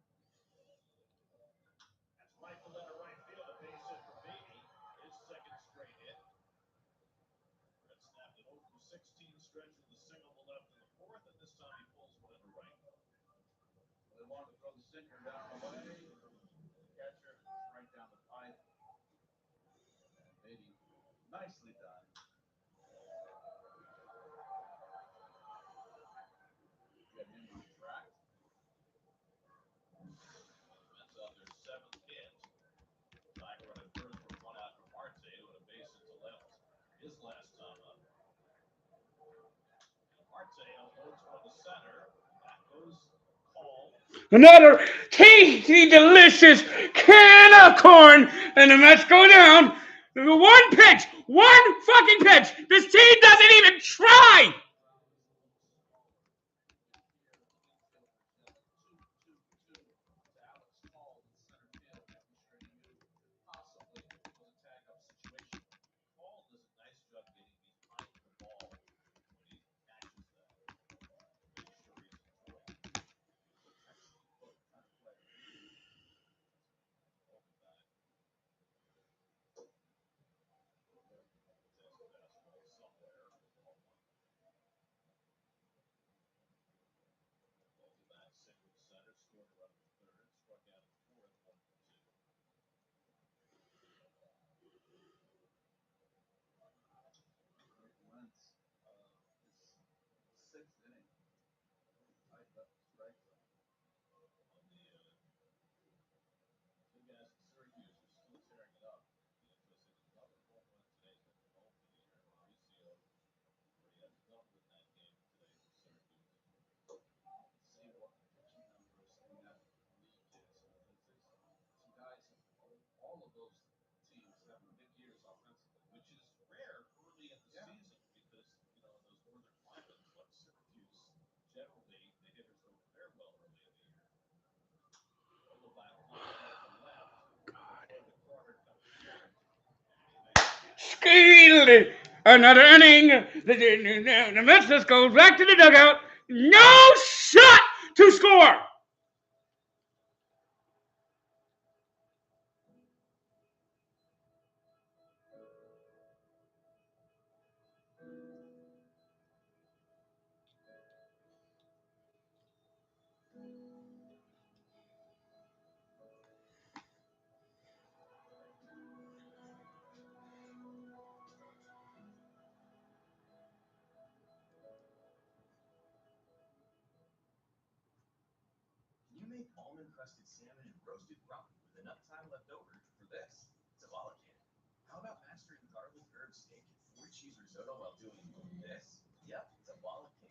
That's Michael into right field, a base hit for Beatty. His 2nd straight hit. Red snapped an 0 for 16 stretch with a single to left in the 4th, and this time he pulls one into right. They wanted to throw the sinker down the way. The catcher right down the pipe. And Beatty, nicely done. Get him retract. That's out their 7th hit. Tiger on at first with 1 out for Marte with a base hit to left. His last time up. And Marte unloads one to center. That goes called. Another tasty, delicious can of corn, and the Mets go down. One pitch, one fucking pitch. This team doesn't even try. Paul does a nice job getting behind the ball when he catches that. Make sure he's in play. Excellent foot kind of play. Over that. Test fastball somewhere. offensively, which is rare early in the season because, those northern climates like Syracuse, generally the hitters don't fare well early in the year. Vogelbach looking at the left before the corner comes short. Skeel! Another inning. The Mets just goes back to the dugout. No shot to score. You make almond-crusted salmon and roasted rum with enough time left over for this. It's a volcano. How about mastering garlic herb steak and 4-cheese risotto while doing this? Yep, it's a volcano.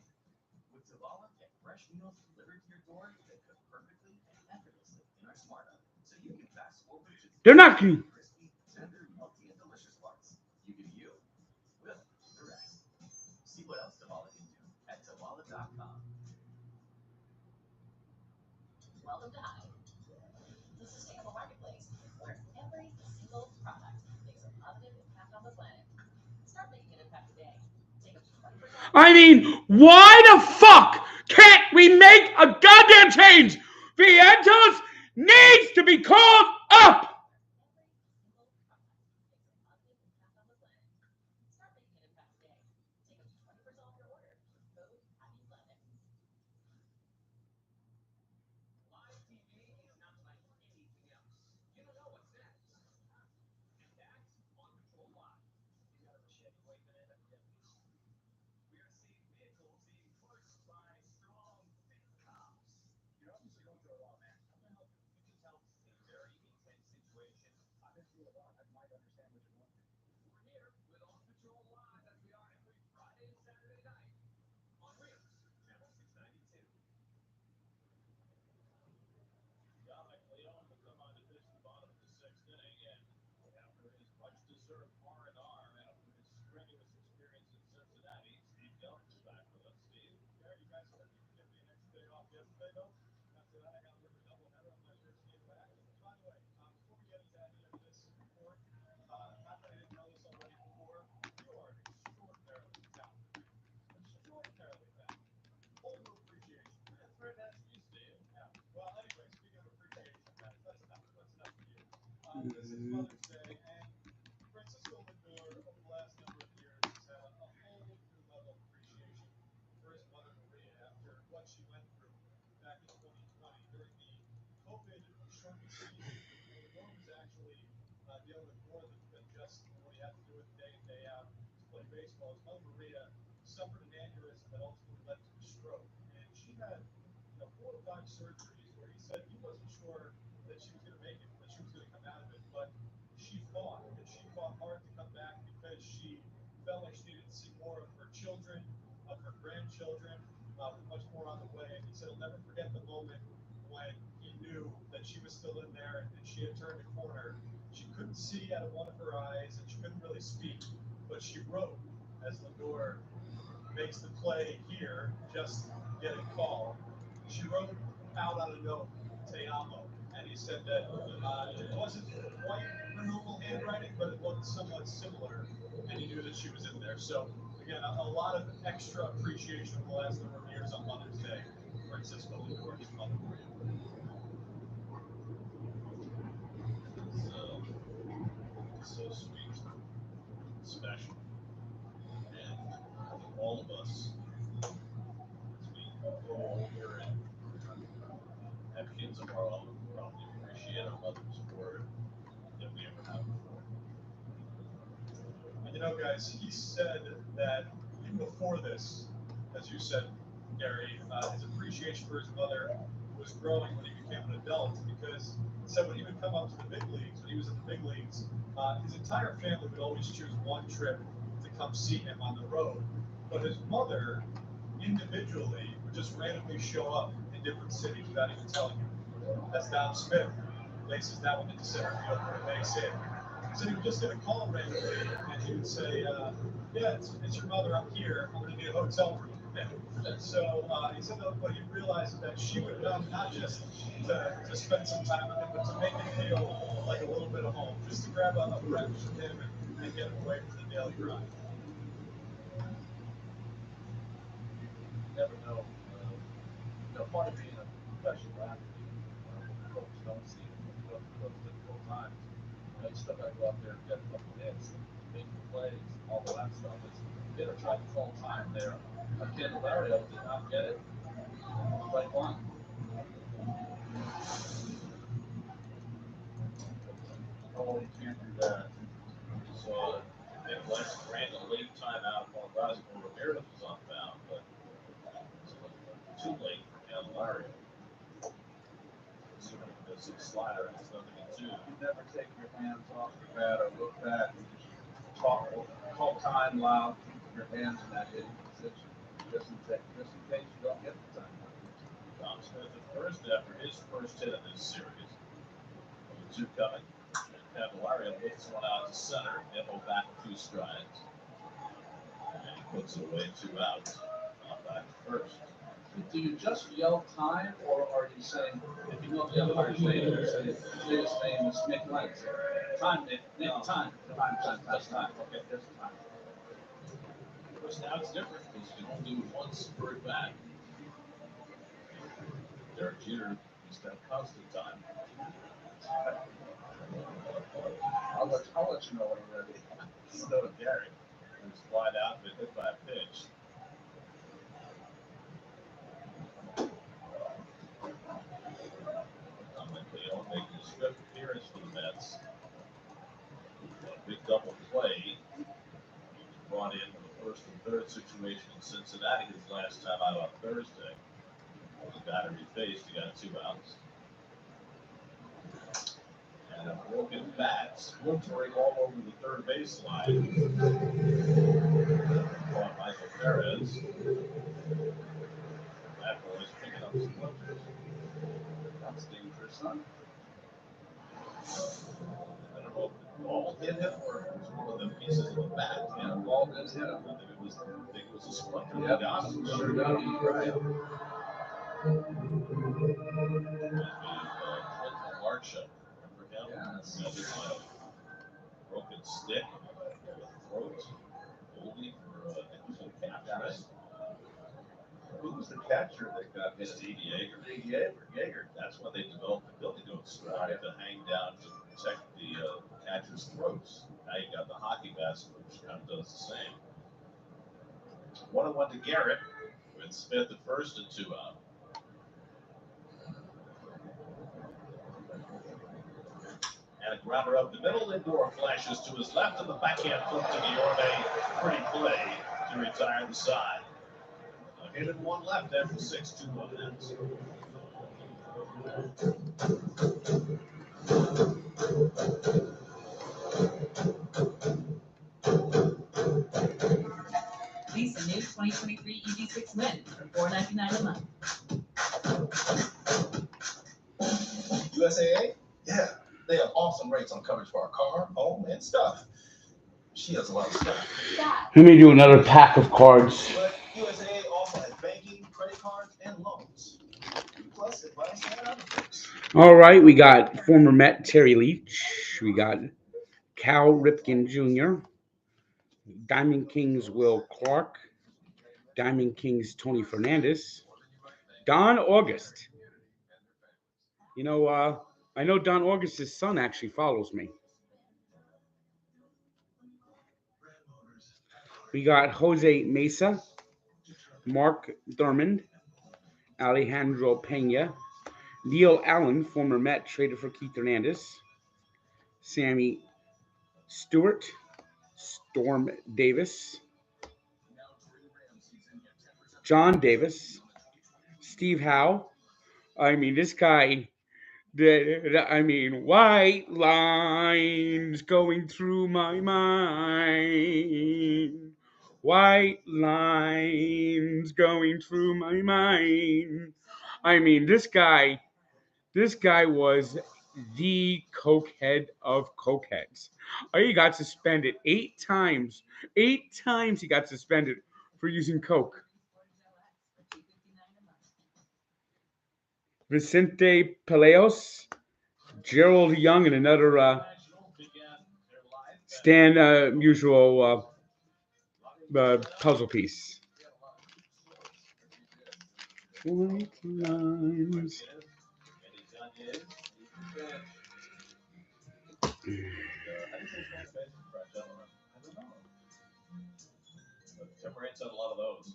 With Zavala, get fresh meals delivered to your door that cook perfectly and effortlessly in our smart oven, so you can fast forward to They're not cute. crispy, tender, melty, and delicious parts. You can you will the rest. See what else Zavala can do at Zavala.com. Welcome to Hive, the sustainable marketplace where every single product makes a positive impact on the planet. Start making an impact today. Take up to 20%. I mean, why the fuck can't we make a goddamn change? Vientos needs to be called up. Live TV is not like anything else. You don't know what's next. And that's on Patrol Live. You got a machete waving in at the deputies. We are seeing vehicles being pushed by strong, thick cops. You're obviously going through a lot, man. I'm gonna help you. You can tell this is a very intense situation. I've been through a lot. I might understand what you're going through. We're here with On Patrol Live as we are every Friday and Saturday night on Rios, channel 692. Dominic Leone will come on to pitch the bottom of the sixth inning, and after his much-deserved R&R after his strenuous experience in Cincinnati, Steve Young is back with us. Steve, Gary, you guys said you give me an extra day off yesterday, though. After that, I got a little doubleheader. I'm not sure if Steve what happened. By the way, before we get into any of this report, not that I didn't know this already before, you are extraordinarily talented. Extraordinarily talented. Overappreciation. That's very nice of you, Steve. Yeah. Well, anyway, speaking of appreciation, that's enough. That's enough for you. This is Mother's Day, and Francisco Lindor, over the last number of years, has had a whole new level of appreciation for his mother, Maria, after what she went through back in 2020 during the COVID shortened season. Lindor was actually dealing with more than just what he had to do with day in, day out to play baseball. His mother, Maria, suffered an aneurysm that ultimately led to a stroke, and she had 4 or 5 surgeries where he said he wasn't sure that she was going to make it, that she was going to come out of it, but she fought, and she fought hard to come back because she felt like she needed to see more of her children, of her grandchildren, with much more on the way. And he said he'll never forget the moment when he knew that she was still in there and she had turned a corner. She couldn't see out of one of her eyes, and she couldn't really speak, but she wrote as Lindor makes the play here, just getting called. She wrote out on a note, "Te amo," and he said that it wasn't quite her normal handwriting, but it looked somewhat similar, and he knew that she was in there. So, again, a lot of extra appreciation over the last number of years on Mother's Day. Francisco Lindor, his mother, Maria. It's so sweet, special, and all of us, as we grow older and have kids of our own, probably appreciate our mothers more than we ever have before. And guys, he said that even before this, as you said, Gary, his appreciation for his mother was growing when he became an adult because he said when he would come up to the big leagues, when he was in the big leagues, his entire family would always choose one trip to come see him on the road. But his mother, individually, would just randomly show up in different cities without even telling him. As Don Smith laces that one into center field for a base hit. So he would just get a call randomly, and he would say, "Yeah, it's your mother. I'm here. I'm going to need a hotel room." And so he said that what he realized is that she would come not just to spend some time with him, but to make it feel like a little bit of home, just to grab a breakfast with him and get him away from the daily grind. You never know. Part of being a professional athlete, what folks don't see is when you go through those difficult times, you still got to go out there and get a couple hits, make the plays, all of that stuff. Hitter tried to call time there. Candelario did not get it. Right one. Oh, you can't do that. So, Nicholas ran a late timeout while Ramirez was on bound, but too late for Candelario. Assuming it's a slider and it's nothing to do. You never take your hands off the bat or look back. You just call time loud, keep your hands in that hitting position, just in case you don't get the time. Tom Smith at first after his first hit of this series. 2 coming. Candelario lifts one out to center. Nimmo back 2 strides. And he puts away 2 outs. Now back to first. Do you just yell time, or are you saying, if you know the other guy's name, you say, his name is Nick Lights. Time, Nick, time. That's time. Okay, just time. Of course, now it's different because you can only do once per at bat. Derek Jeter used to have constant time. I'll let you know when I'm ready. So to Gary, who's flied out and hit by a pitch. Leon making his 5th appearance for the Mets. A big double play. He was brought in for the 1st and 3rd situation in Cincinnati his last time out on Thursday. The battery faced, he got 2 outs. And a broken bat, splintering all over the third baseline. Caught Michael Perez. That boy's picking up splinters. That's dangerous, huh? I don't know if the ball hit him or if it was one of the pieces of the bat. Yeah, the ball did hit him. I think it was a splinter. Yeah, Got him. sure got him. Right. Clinton Larcher. Remember him? Yes. That is a broken stick with throat. Holding for the catch. Who was the catcher that got hit? Steve Yeager. Yeager. That's when they developed the ability to strike to hang down to protect the catcher's throats. Now you got the hockey basket, which kind of does the same. 1-1 to Garrett with Smith at first and 2 out. And a grounder up the middle. Lindor flashes to his left, and the backhand flip to Guillorme. Pretty play to retire the side. A hit and 1 left after 6, 2-1 ends. Lease a new 2023 EV6 Win for $499 a month. USAA? Yeah, they have awesome rates on coverage for our car, home, and stuff. She has a lot of stuff. Let me do another pack of cards. But USAA also has banking, credit cards, and loans. Plus advice and other things. All right, we got former Met Terry Leach. We got Cal Ripken Jr., Diamond Kings Will Clark, Diamond Kings Tony Fernandez, Don August. You know, I know Don August's son actually follows me. We got Jose Mesa, Mark Thurmond, Alejandro Pena, Neil Allen, former Met, traded for Keith Hernandez, Sammy Stewart, Storm Davis, John Davis, Steve Howe. I mean, this guy, white lines going through my mind. White lines going through my mind. I mean, this guy was the cokehead of cokeheads. He got suspended 8 times. 8 times he got suspended for using coke. Vicente Peleos, Gerald Young, and another stand usual puzzle piece. 20 lines. Tim Raines had a lot of those.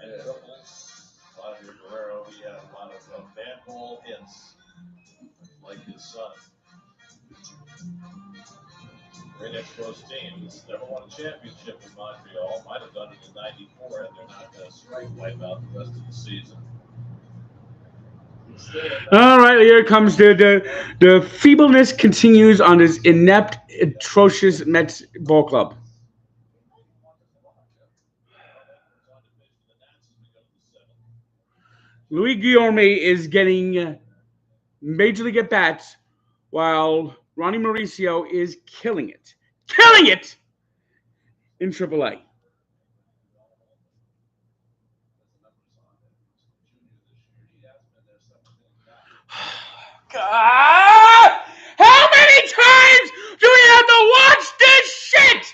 And triples. Flavio Guerrero, he had a lot of bad ball hits, like his son. Great Expos team. He's never won a championship in Montreal. Might have done it in '94 had they not strike wipe out the rest of the season. All right, here comes the feebleness continues on this inept, atrocious Mets ball club. Louis Guillaume is getting major league at bats, while Ronnie Mauricio is killing it in AAA. God, how many times do we have to watch this shit?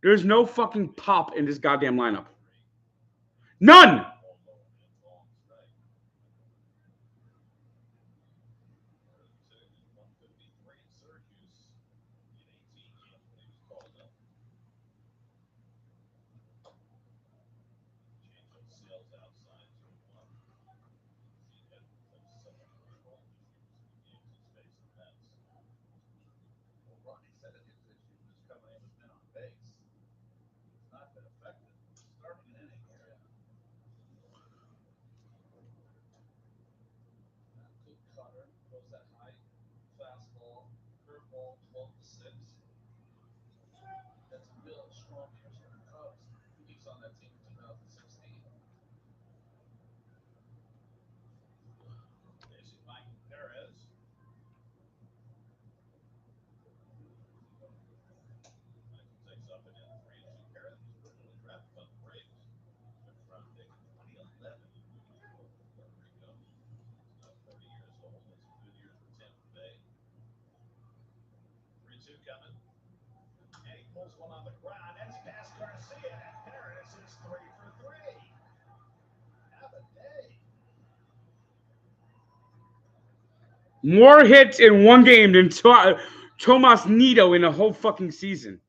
There's no fucking pop in this goddamn lineup. None. Pulls one on the ground. That's past Garcia. Harris is 3 for 3. Have a day. More hits in one game than Tomas Nido in a whole fucking season.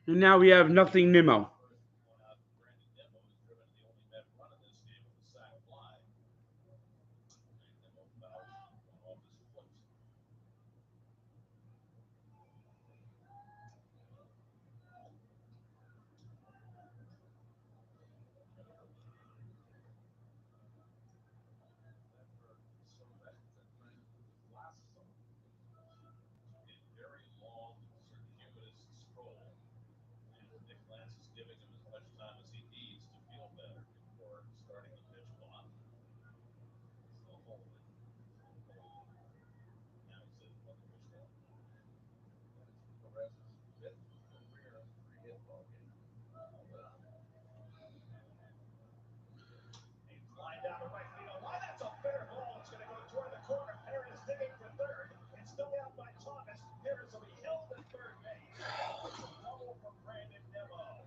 And now we have nothing Nimmo. Very long, circuitous stroll. And Nick Lance is giving him as much time as he needs to feel better before starting the pitch clock. Still holding. Now he's in the pitch clock. Perez's fifth career three-hit ball game. He's flying down the right field line. That's a fair ball. It's going to go toward the corner. Perez digging for third. It's still out by Thomas. Perez will be held at third base. It's a double from Brandon Nimmo.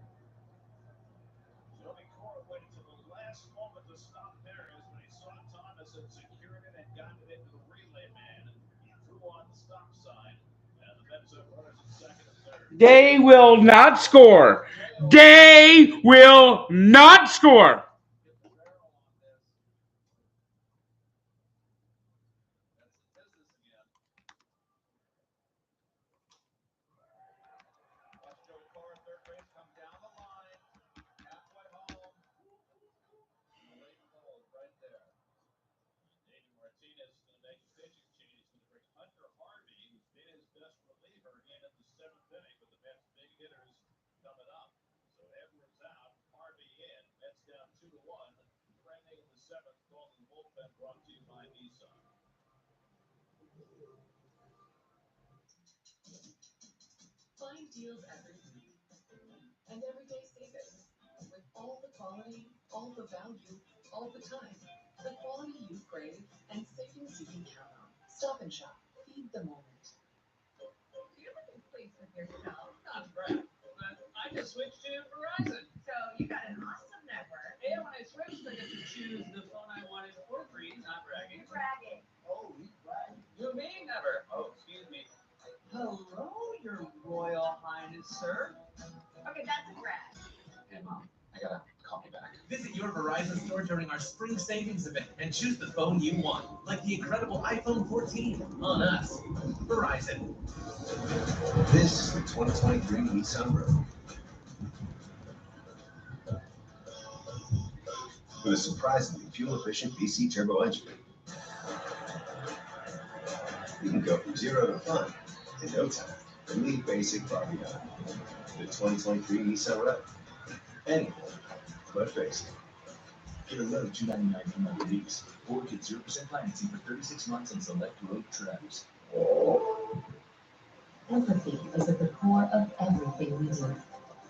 Joey Cora waited to the last moment to stop Perez, but he saw Thomas and secured it and got it into the relay man. He threw on the stop sign, and the They will not score. They will not score. Get the barrel on this. That's the business again. Watch Joey Cora, third base, come down the line. Halfway home. And the late hold right there. David Martinez is going to make a pitching change. He's going to bring Hunter Harvey, who's been his best reliever, in at the seventh inning with the Mets' big hitters coming up. So Edwards out, Harvey in. Mets down 2-1. Trending in the seventh, calling the bullpen, brought to you by Nissan. Find deals every week and everyday savings with all the quality, all the value, all the time. The quality you crave and savings you can count on. Stop and Shop. Feed the moment. You're looking pleased with yourself. Not brag, but I just switched to Verizon. So you got an awesome network. And when I switched, I got to choose the phone I wanted for free, not bragging. You're bragging. Oh, he's bragging. You me? Never. Oh, excuse me. Hello, your royal highness, sir. Okay, that's a brag. Hey, Mom, I gotta call you back. Visit your Verizon store during our spring savings event and choose the phone you want, like the incredible iPhone 14 on us. Verizon. This is the 2023 Nissan Rogue. With a surprisingly fuel-efficient VC turbo engine, you can go from 0 to fun in no time and leave basic far behind. The 2023 Nissan Rogue. Anything but basic. Get a low $299 per month lease, or get 0% financing for 36 months on select road trips. Empathy is at the core of everything we do,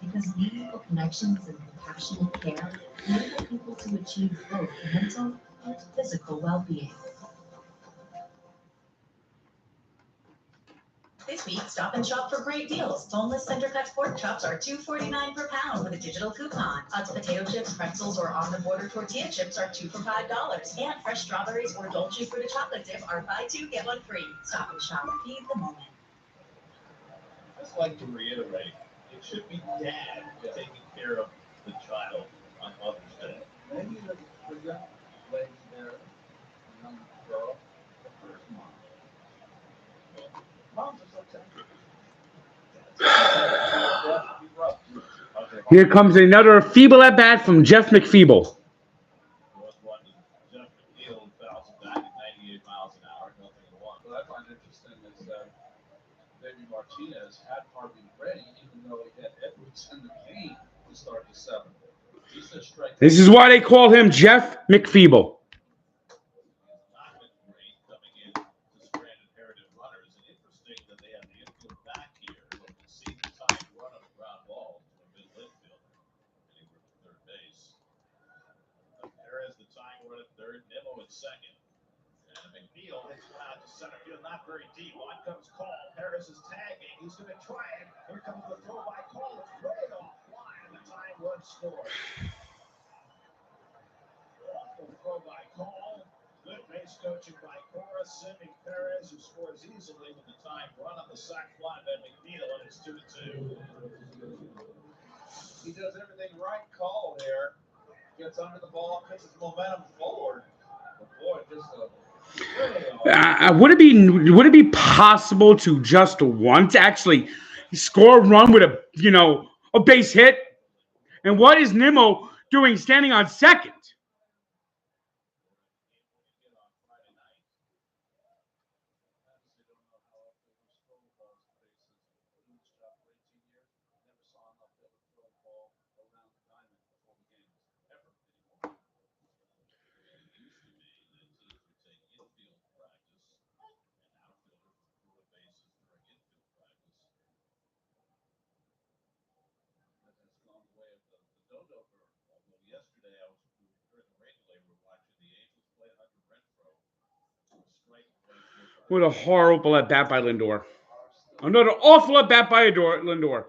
because meaningful connections and compassionate care enable people to achieve both mental and physical well-being. This week, stop and shop for great deals. Boneless center cut pork chops are $2.49 per pound with a digital coupon. Utz potato chips, pretzels, or on the border tortilla chips are 2 for $5. And fresh strawberries or Dolce Fruita chocolate dip are buy 2 get 1 free. Stop and shop. Feed the moment. I'd just like to reiterate, it should be dad taking care of the child on Mother's Day. Maybe the young lady there, the young girl, the first mom. Moms are so tender. Here comes another feeble at bat from Jeff McFeeble. Was one to Jeff McNeil, fouls him back at 98 miles an hour, nothing to one. What I find interesting is that David Martinez had Harvey ready, even though he had Edwards and McCain to start the seventh. He said strike. This is why they call him Jeff McFeeble. Not been great coming in to strand inherited runners. And interesting that they have the infield back here. But you see the time run on the ground ball to a mid infield. Anywhere from third base. Perez the tying run at third, Nimmo at second. And McNeil hits one out to center field, not very deep. On comes Call. Perez is tagging. He's going to try it. Here comes the throw by Call. It's way offline. The tying run scores. Awful throw by Call. Good base coaching by Cora, sending Perez, who scores easily with the time run on the sac fly by McNeil, and it's 2-2. He does everything right. Call here. Gets under the ball, puts his momentum forward. But boy, just a Would it be possible to just once actually score a run with a base hit? And what is Nimmo doing standing on second? What a horrible at bat by Lindor. Another awful at bat by Lindor.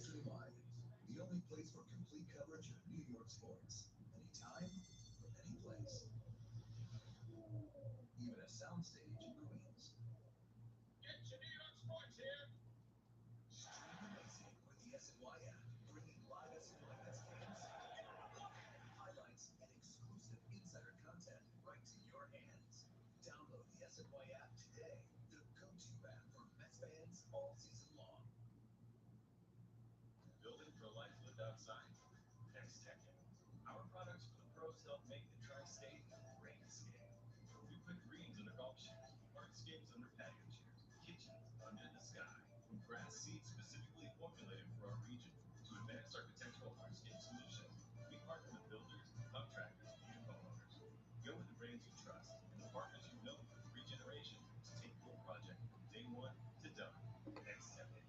Nationwide, the only place for complete coverage of New York sports. Anytime, from any place. Even a soundstage in Queens. Get your New York sports here. Stream amazing with the SNY app, bringing live SNY Bets games, highlights, and exclusive insider content right to your hands. Download the SNY app today, the go-to app for Mets fans all season long. Building for life lived outside. Next decade. Our products for the pros help make the tri-state great-scape. We put greens under golf shoes, hardscapes under patio chairs, kitchens under the sky. Grass seeds specifically formulated for our region to advance architectural hardscape solutions. We partner with builders, contractors, and homeowners. Go with the brands you trust and the partners you've known for 3 generations to take your project from day one to done. Next decade.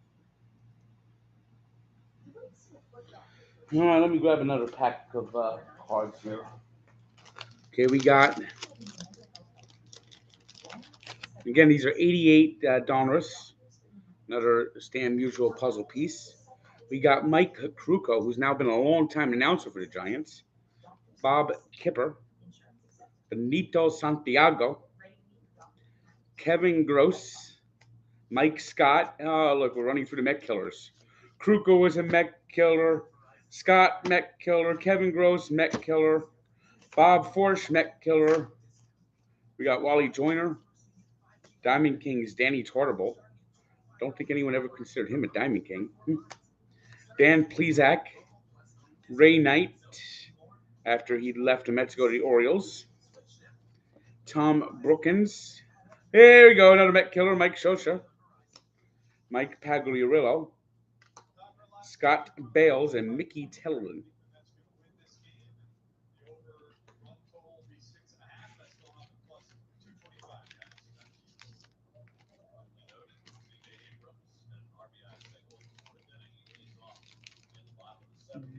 All right, let me grab another pack of cards here. Okay, we got, again, these are 88 Donruss, another Stan Musial puzzle piece. We got Mike Kruko, who's now been a long-time announcer for the Giants. Bob Kipper, Benito Santiago, Kevin Gross, Mike Scott. Oh, look, we're running through the Met Killers. Kruko was a Met Killer. Scott, Met Killer. Kevin Gross, Met Killer. Bob Forsch, Met Killer. We got Wally Joyner. Diamond King's Danny Tartable. Don't think anyone ever considered him a Diamond King. Dan Plesac. Ray Knight, after he left the Mets to go to the Orioles. Tom Brookins. There we go, another Met Killer. Mike Scioscia. Mike Pagliarillo. Scott Bales and Mickey Tellerman.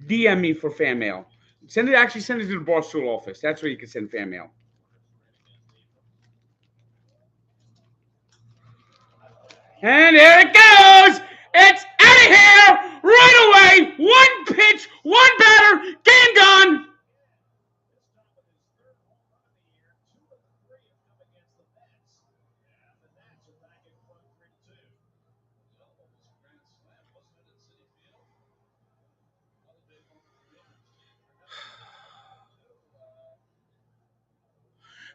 DM me for fan mail. Send it to the Barstool office. That's where you can send fan mail. And there it goes. It's out of here right away. One pitch, one batter, game gone.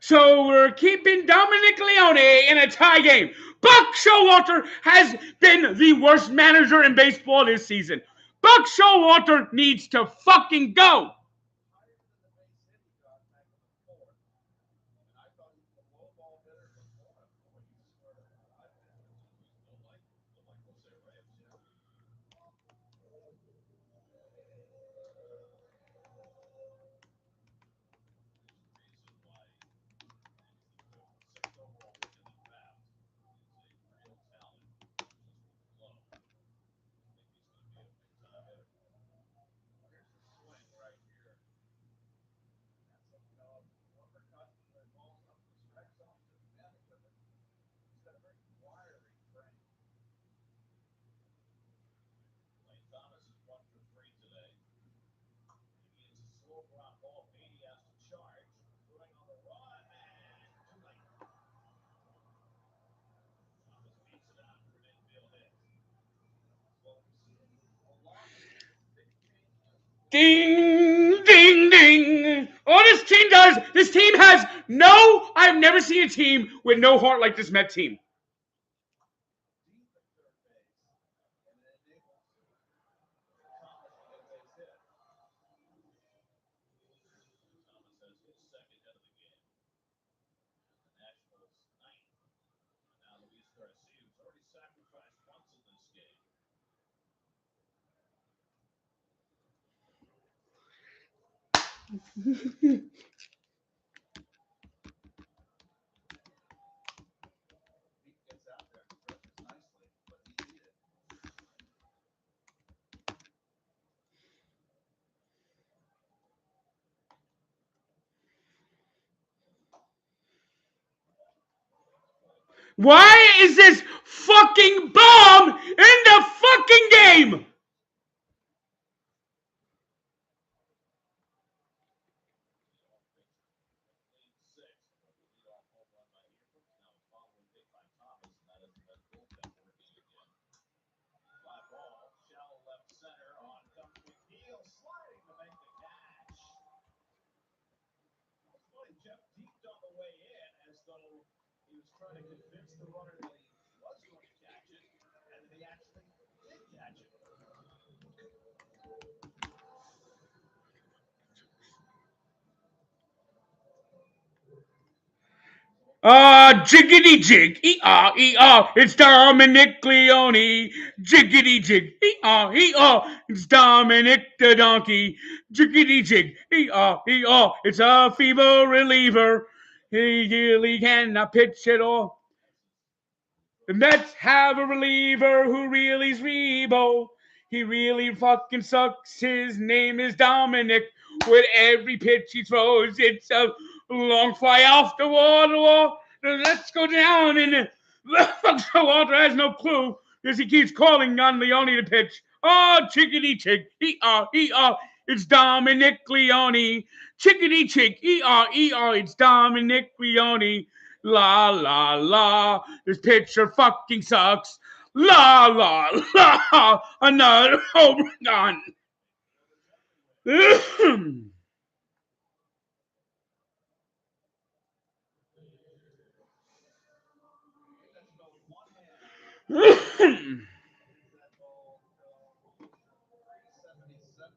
So we're keeping Dominic Leone in a tie game. Buck Showalter has been the worst manager in baseball this season. Buck Showalter needs to fucking go. Ding, ding, ding. All this team does, this team has I've never seen a team with no heart like this Met team. Why is this fucking bomb in the fucking game? So he was trying to convince the runner that he was going to catch it, and that he actually did catch it. Jiggity jig, it's Dominic Leone. Jiggity jig, it's Dominic the donkey. Jiggity jig, it's a fever reliever. He really cannot pitch at all. The Mets have a reliever who really's Rebo. He really fucking sucks. His name is Dominic. With every pitch he throws, it's a long fly off the wall. Let's go down. And the Walter has no clue because he keeps calling on Leone to pitch. Oh, chickadee chick. It's Dominic Leone. Chickadee chick. It's Dominic Leone. La la la, this pitcher fucking sucks. La la la, another home run. That ball fell 377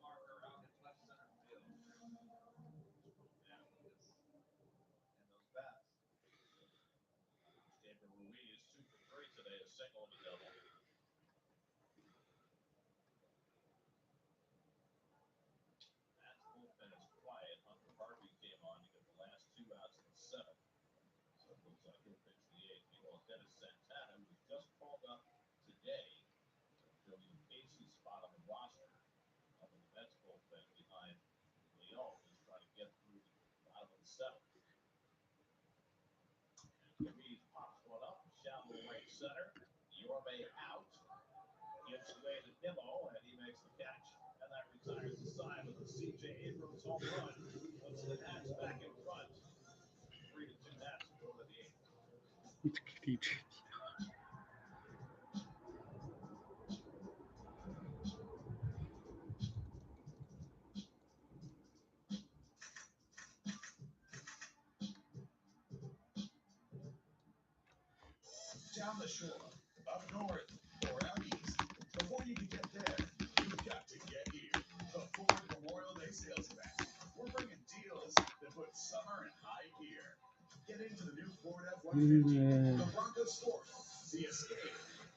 marker out in left center field. And those bats. David Ruiz 2 for 3 today, a single and a double. That's bullpen is quiet. Hunter Harvey came on to get the last 2 outs in the 7th. So it looks like he'll pitch the 8th. Meanwhile, Dennis Santana, who was just called up today to fill in Casey's spot on the roster, up in the Mets bullpen behind Leone, is trying to get through the bottom of the 7th. Ruiz pops one up, shallow right center. Yorme out. Gives away to Nimmo, and he makes the catch. And that retires the side with a C.J. Abrams home run. Puts the Nats back in front. 3-2 Nats go to the 8th. Down the shore, up north, or out east. Before you can get there, you've got to get here. The Ford Memorial Day sales event. We're bringing deals that put summer in high gear. Get into the new Ford F-150, the Bronco Sport, the Escape,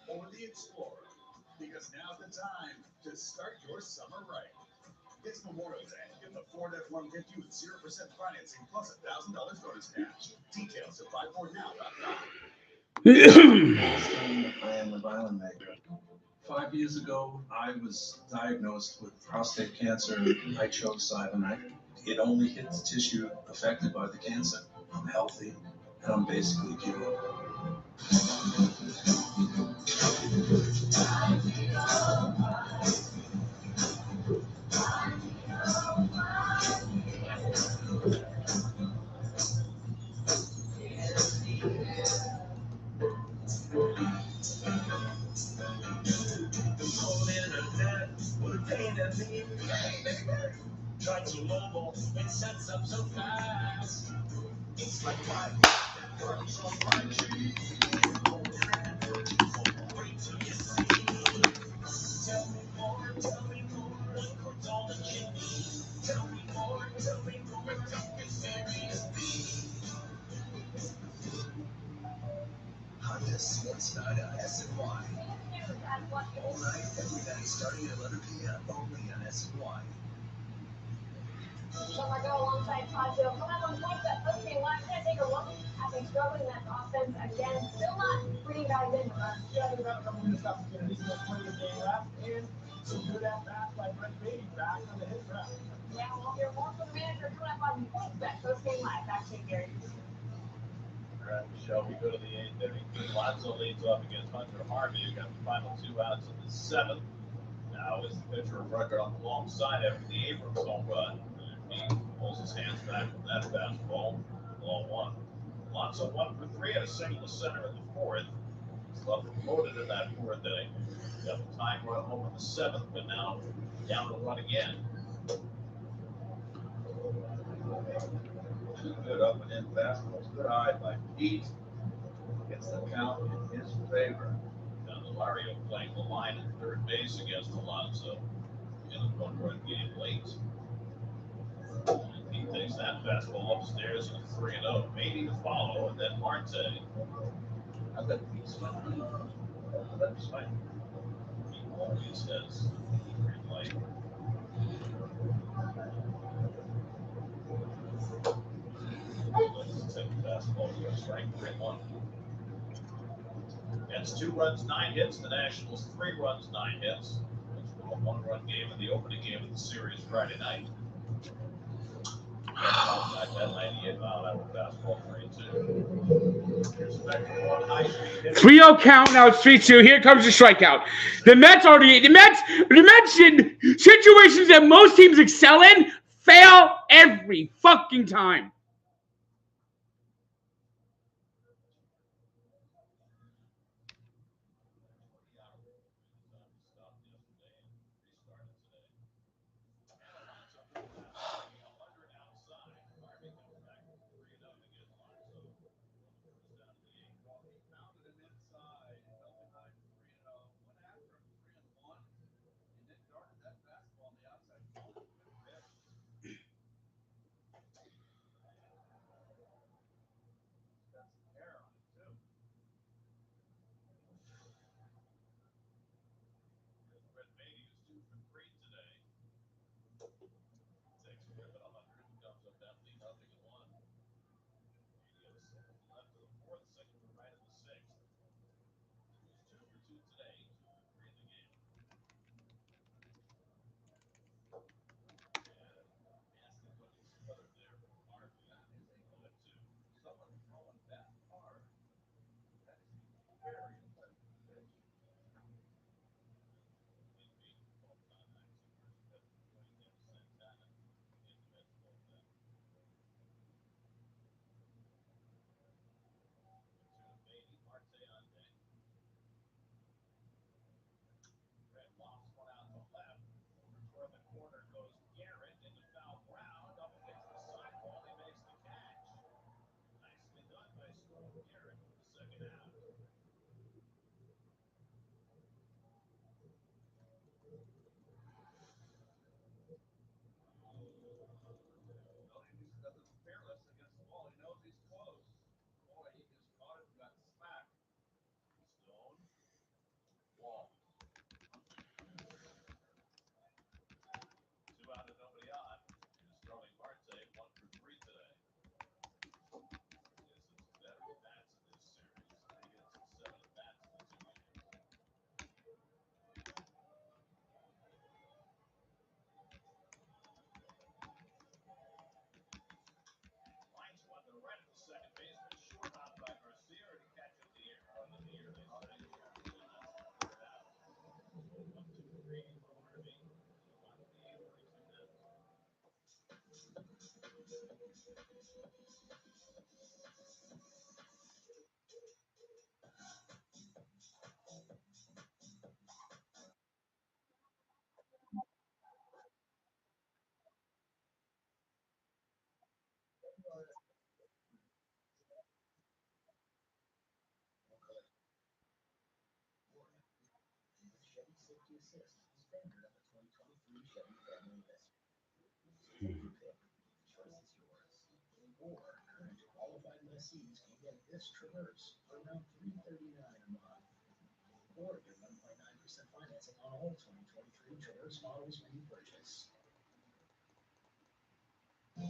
or the Explorer. Because now's the time to start your summer right. It's Memorial Day. Get the Ford F-150 with 0% financing plus $1,000 bonus cash. Details at buyfordnow.com. I am a violin maker. 5 years ago, I was diagnosed with prostate cancer. I chose cyanide. It only hit the tissue affected by the cancer. I'm healthy, and I'm basically cured. Tried to mobile, it sets up so fast. It's like life, it works on 5G. Wait till you see. Tell me more, what comes on the chimney. Tell me more, don't be serious, Honda CX-9 SNY. All night, every night, starting at 11 p.m. only on SNY. So I go alongside Fazio. Come out on point, but okay, why can't I take a look? I've been struggling in that offense again. Still not bringing guys in with us. Yeah, they've got a couple missed opportunities. There's plenty of game left, and some good at bats by Brett Beatty back on the hit track. Yeah, we'll hear more from the manager coming up on Point Bet. Post game live. Back to you, Gary. All right, Shelby go to the 8th inning. Lonzo leads off against Hunter Harvey. You got the final 2 outs in the 7th. Now is the pitcher of record on the long side after the Abrams home run. He pulls his hands back from that fastball. Ball 1. Lonzo 1 for 3 and a single to center in the 4th. He's left promoted in that 4th inning. Got the time run home in the 7th, but now down to run again. is good up and in fastballs. Good eye by Pete. Gets the count in his favor. Candelario playing the line at third base against Alonso in a one-run game late. And he takes that fastball upstairs and 3-0. Maybe to follow, and then Marte. I bet Pete's fine. I bet he's fine. He always has green light. Let's take the fastball to a strike 3-1. That's 2 runs, 9 hits. The Nationals 3 runs, 9 hits. It's a one-run game in the opening game of the series Friday night. Outside that 98 mile an hour fastball 3-2. Here's Spector on high speed hit. 3-0 count. Now it's 3-2. Here comes the strikeout. The Mets in situations that most teams excel in fail every fucking time.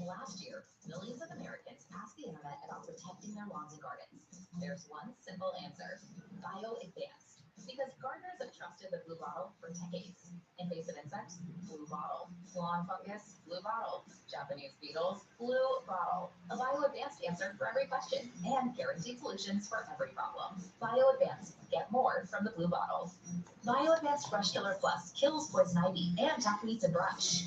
Last year, millions of Americans asked the internet about protecting their lawns and gardens. There's one simple answer: Bio Advanced. Because gardeners have trusted the blue bottle for decades. Invasive insects, blue bottle. Lawn fungus, blue bottle. Japanese beetles, blue bottle. A Bio Advanced answer for every question and guaranteed solutions for every problem. Bio Advanced. Get more from the blue bottle. Bio Advanced Brush Killer Plus kills poison ivy and tapetes and brush.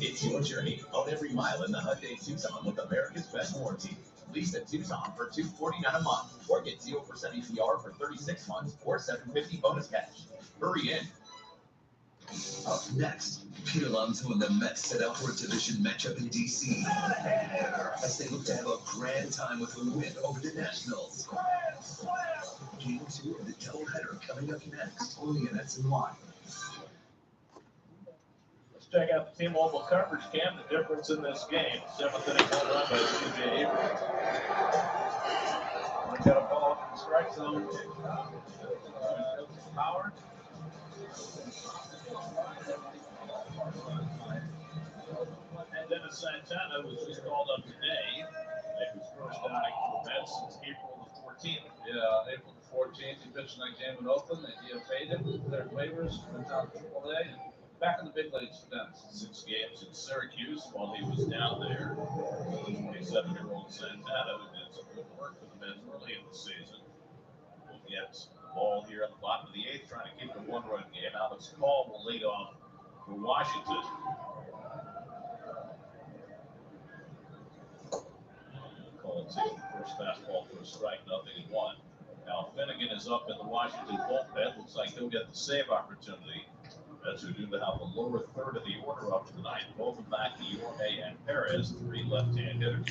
It's what journey. Own every mile in the Hyundai Tucson with America's best warranty. Lease a Tucson for $249 a month, or get 0% APR for 36 months, or $750 bonus cash. Hurry in. Up next, Peter Alonso and the Mets set out for a division matchup in DC as they look to have a grand time with a win over the Nationals. Game 2 of the doubleheader coming up next, only in SNY. Let's check out the T-Mobile coverage cam. The difference in this game. 7th inning home run by C.J. Abrams. We got a ball up in the strike zone. Power. And Dennis Santana was just called up today. It was first outing for the Mets since April the 14th. Yeah, April the 14th, he pitched in that game in Oakland. They DFA'd him, cleared waivers, went down to AAA, and back in the big leagues for Dennis. 6 games in Syracuse while he was down there. The 27-year-old Santana, who did some good work for the Mets early in the season, will get the ball here at the bottom of the 8th, trying to keep the one-run game. Alex Call will lead off for Washington. Call takes the first fastball for a strike, 0-1. Now Finnegan is up in the Washington bullpen. Looks like he'll get the save opportunity. As we do to have the lower third of the order up tonight. Both back to Yorme and Perez, 3 left-hand hitters.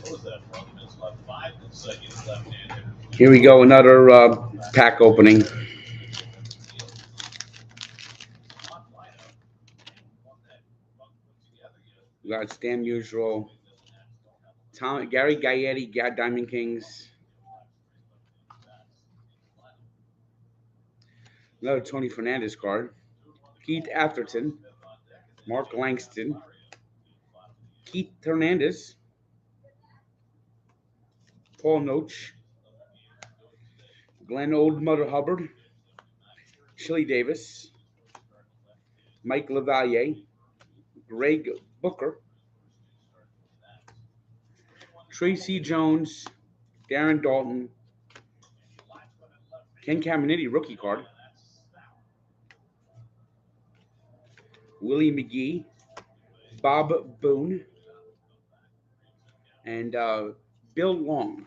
What was that from? It's about 5 consecutive left-hand hitters. Here we go, another pack opening. We got Stan Musial, Gary Gaetti, Diamond Kings. Another Tony Fernandez card. Keith Atherton, Mark Langston, Keith Hernandez, Paul Noach, Glenn Old Mother Hubbard, Chili Davis, Mike LaValliere, Greg Booker, Tracy Jones, Darren Dalton, Ken Caminiti rookie card, Willie McGee, Bob Boone, and Bill Long.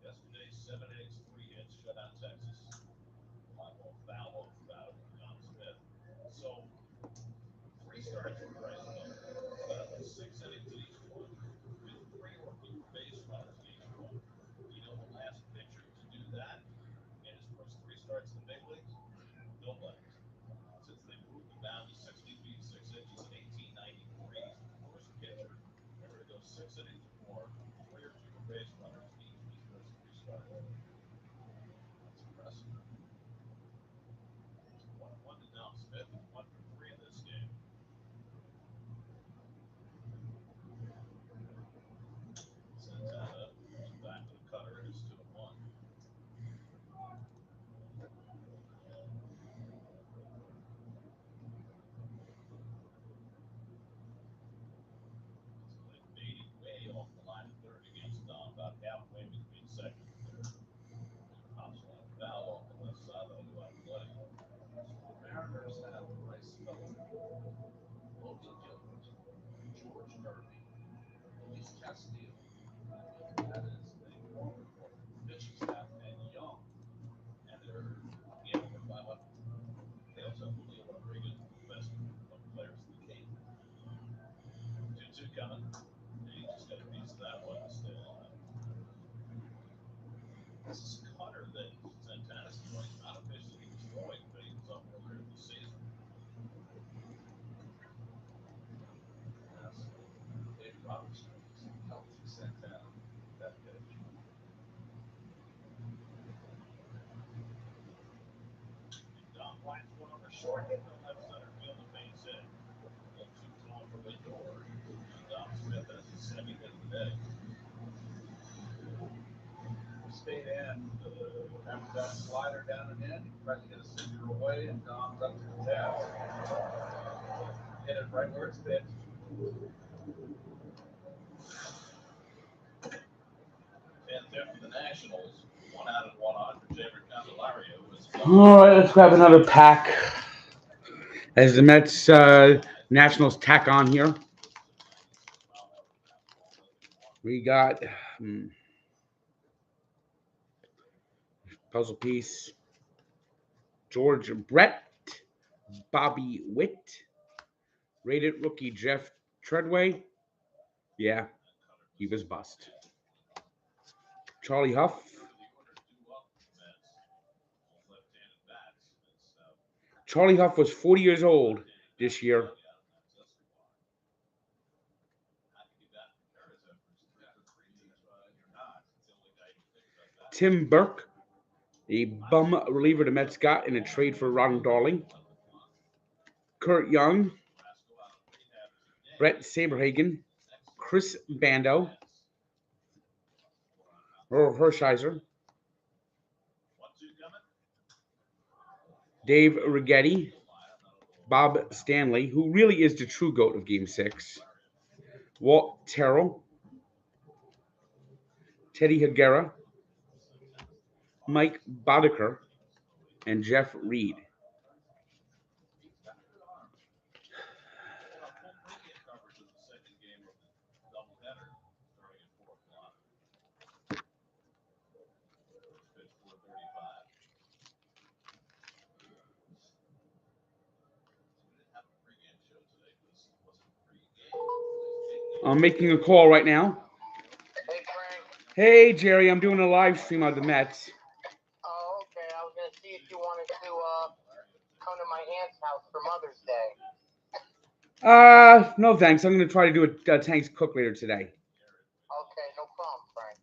Yesterday, 7 innings, 3 hits, shut out Texas. 5-ball foul off out of John Smith. So, 3 starts for Bryce Miller. 6 innings in each one, with 3 working base runners in each one. You know the last pitcher to do that in his first 3 starts in the big leagues? Nobody. Since they moved the mound to 60 feet 6 inches in 1893, first pitcher ever to go 6 innings or more, 3 or fewer base runners in each of his first 3 starts. That's impressive. 1-1 to Dom Smith, 1 for 3 in this game. Santana goes back to the cutter. It is 2-1. Beatty way off the line of third against Dom, about halfway between second and third. Pops one foul off the left side of the play. The Mariners have Bryce Miller, Logan Gilbert, George Kirby, Luis Castillo. That is a former pitching staff and young. And they're lucky over 500. They also have Julio Rodriguez, the best young players in the game. 2-2 coming. They just got a piece of that one to stay alive. This is Cutter that Santana's throwing. Not officially he was throwing, but he was up earlier in the short hit to left center field to base hit. A little too tall for Lindor. Dom Smith has his second hit of the day. Stayed in. After that slider down and in, he tried to get a sinker away, and Dom's up to the task. Hit it right where it's pitched. Tenth hit for the Nationals. 1 out of 1 on for Javier Candelario. All right, let's grab another pack as the Mets Nationals tack on here. We got puzzle piece. George Brett, Bobby Witt, rated rookie Jeff Treadway. Yeah, he was bust. Charlie Huff. Charlie Huff was 40 years old this year. Tim Burke, a bum reliever the Mets got in a trade for Ron Darling. Kurt Young, Brett Saberhagen, Chris Bando, Earl Hershiser, Dave Righetti, Bob Stanley, who really is the true GOAT of Game 6, Walt Terrell, Teddy Higuera, Mike Boddicker, and Jeff Reed. I'm making a call right now. Hey, Frank. Hey, Jerry, I'm doing a live stream of the Mets. Oh, okay. I was going to see if you wanted to come to my aunt's house for Mother's Day. No thanks. I'm going to try to do a Tanks Cook later today. Okay, no problem, Frank.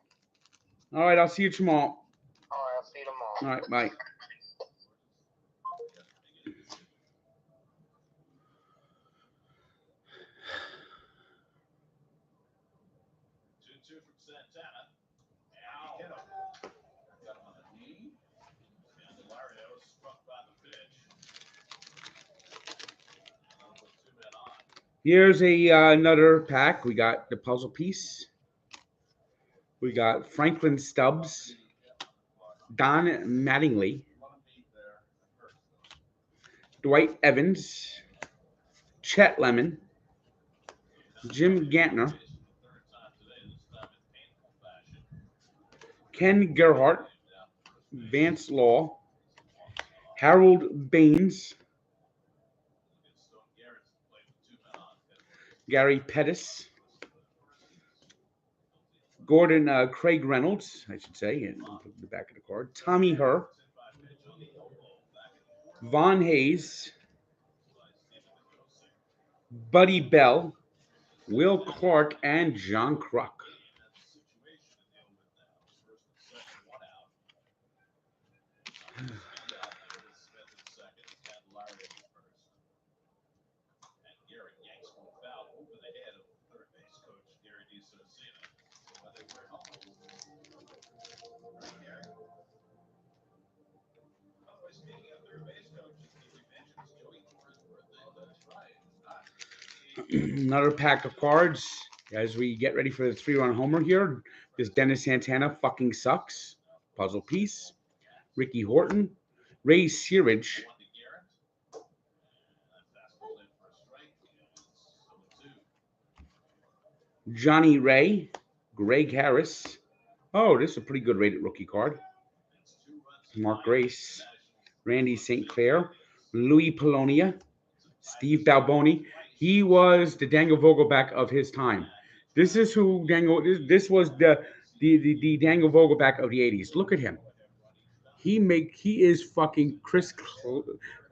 All right, I'll see you tomorrow. All right, I'll see you tomorrow. All right, bye. Here's another pack. We got the puzzle piece. We got Franklin Stubbs, Don Mattingly, Dwight Evans, Chet Lemon, Jim Gantner, Ken Gerhardt, Vance Law, Harold Baines, Gary Pettis, Gordon Craig Reynolds, I should say, and put the back of the card, Tommy Herr, Von Hayes, Buddy Bell, Will Clark, and John Kruk. Another pack of cards as we get ready for the 3-run homer here. This Dennis Santana fucking sucks. Puzzle piece. Ricky Horton, Ray Searage, Johnny Ray, Greg Harris. Oh, this is a pretty good rated rookie card. Mark Grace, Randy St. Clair, Louis Polonia, Steve Balboni. He was the Daniel Vogelback of his time. This is who Daniel. This was the Daniel Vogelback of the '80s. Look at him. He is fucking Chris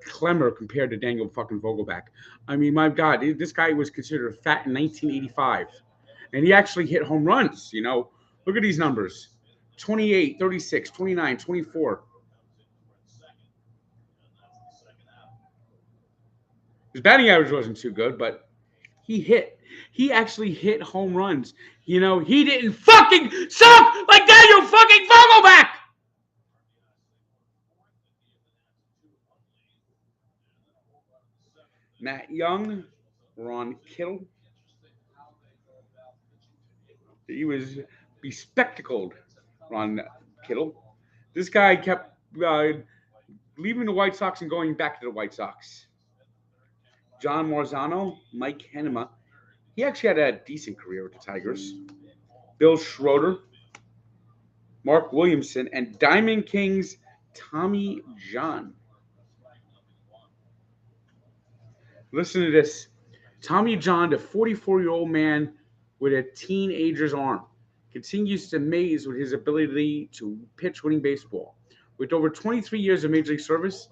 Clemmer compared to Daniel fucking Vogelback. I mean, my God, this guy was considered fat in 1985, and he actually hit home runs. You know, look at these numbers: 28, 36, 29, 24. His batting average wasn't too good, but he hit. He actually hit home runs. You know, he didn't fucking suck like Daniel fucking Vogelback. Matt Young, Ron Kittle. He was bespectacled, Ron Kittle. This guy kept leaving the White Sox and going back to the White Sox. John Marzano, Mike Henema. He actually had a decent career with the Tigers. Bill Schroeder, Mark Williamson, and Diamond Kings Tommy John. Listen to this. Tommy John, the 44-year-old man with a teenager's arm, continues to amaze with his ability to pitch winning baseball. With over 23 years of Major League service,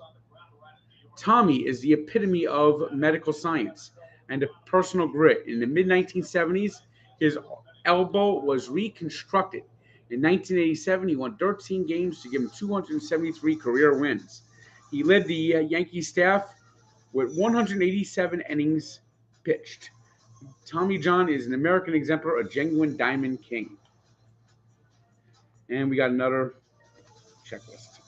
Tommy is the epitome of medical science and of personal grit. In the mid-1970s, his elbow was reconstructed. In 1987, he won 13 games to give him 273 career wins. He led the Yankee staff with 187 innings pitched. Tommy John is an American exemplar, a genuine Diamond King. And we got another checklist.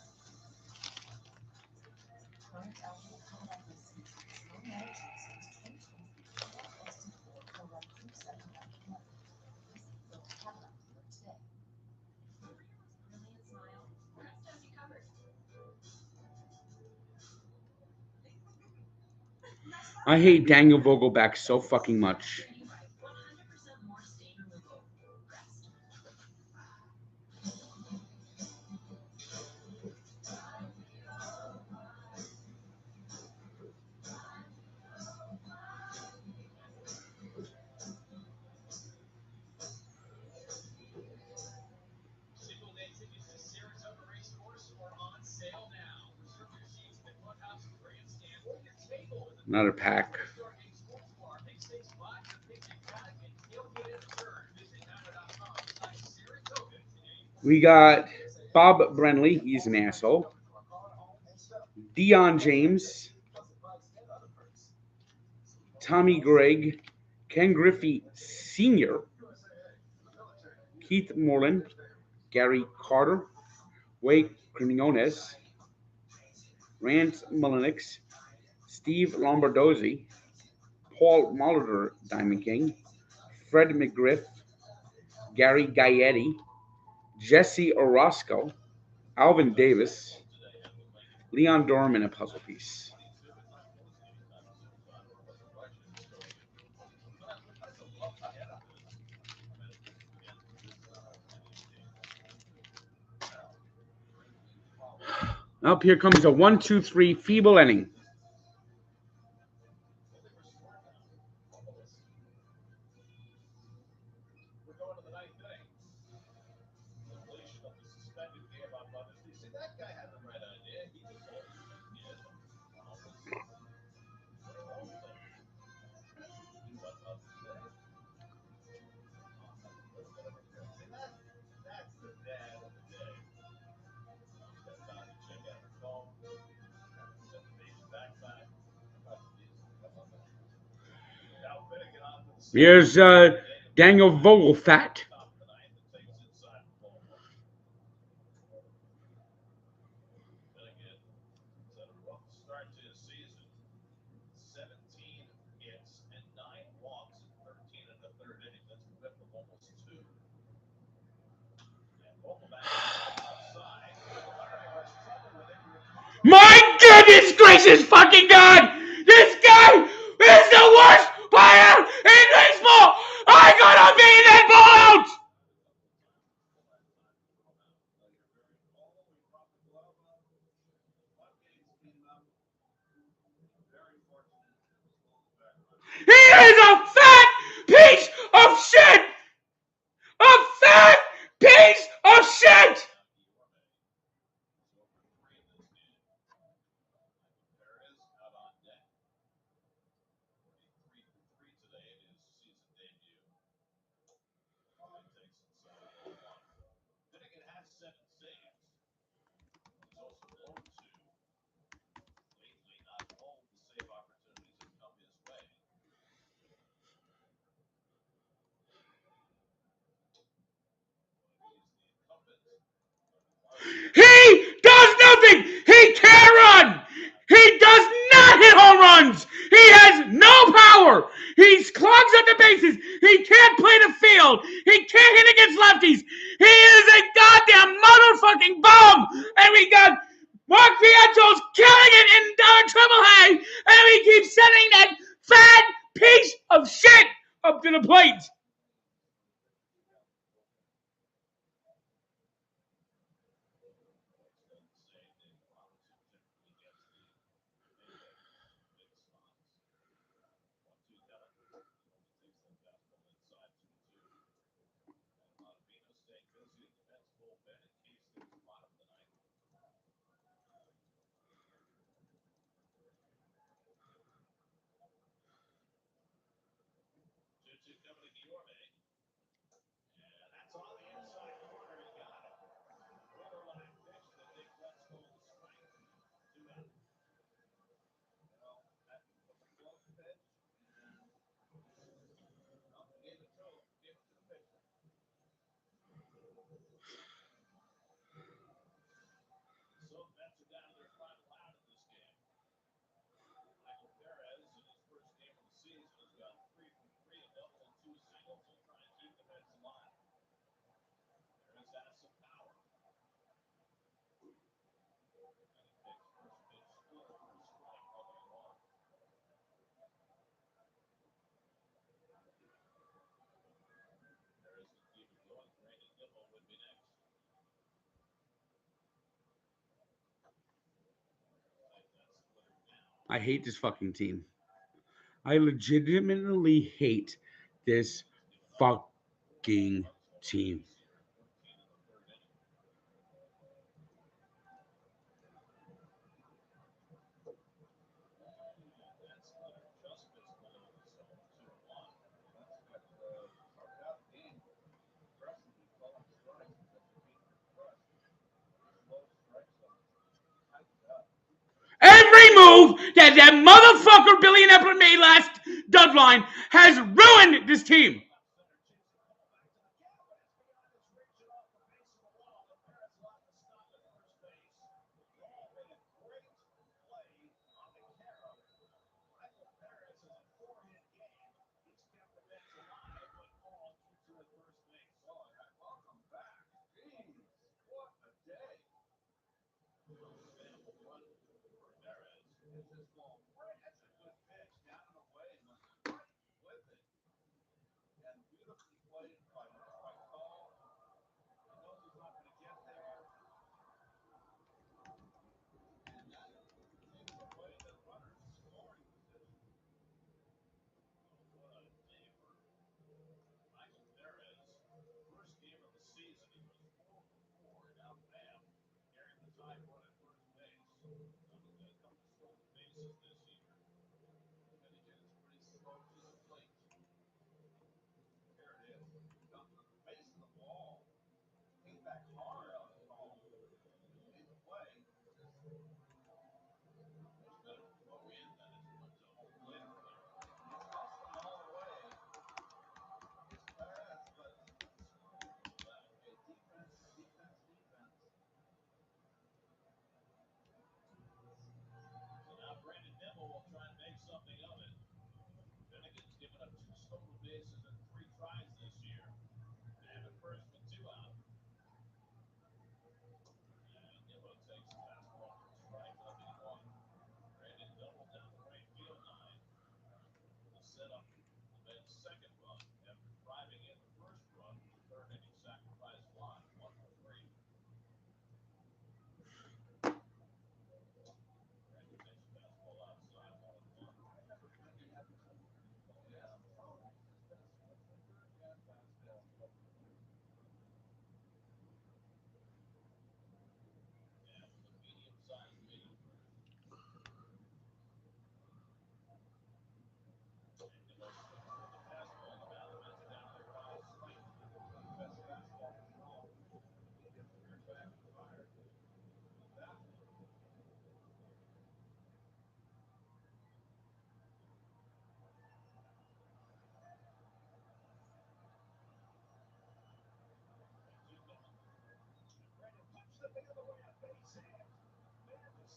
I hate Daniel Vogelback so fucking much. Single-day tickets to Saratoga Racecourse are on sale now. Reserve your seats at the clubhouse grandstand or your table in the Another pack. Arcade Sports Bar. Mix things live with picnic paddock and tailgate in return. Visit niner.com/Saratoga today. We got Bob Brenly. He's an asshole. Dion James. Tommy Gregg. Ken Griffey Sr. Keith Moreland. Gary Carter. Wade Quinones. Rance Mulliniks. Steve Lombardozzi. Paul Molitor, Diamond King. Fred McGriff. Gary Gaetti. Jesse Orozco. Alvin Davis. Leon Dorman, a puzzle piece. Up here comes a 1-2-3 feeble inning. We're going to the ninth inning. Completion of the suspended game on Monday. You see, that guy had the right idea. He just told us what he did. That's the dad of the day. Got time to check out the phone. Set the baby's backpack. Now Finnegan on to the Here's Daniel Vogelfat. top of the ninth and takes inside the ballpark. Finnegan had a rough start to the season. 17 hits and 9 walks in 13 in the third inning. That's a whip of almost 2. And Vogelback outside. My goodness gracious fucking God! This guy is the worst player in baseball! I gotta be that ball out! He is a fat piece of shit! A fat piece of shit! Finnegan has 7 saves. He's also 0-2. Lately, not all the save opportunities have come He does nothing. He can't run. He does not hit home runs. He has no power. He clogs up the bases. He can't play the field. He can't hit against lefties. He is a goddamn motherfucking bum. And we got Mark Pietro's killing it in Triple A, and we keep sending that fat piece of shit up to the plate. I hate this fucking team. I legitimately hate this fucking team. Every move that motherfucker Billy Epler made last deadline has ruined this team.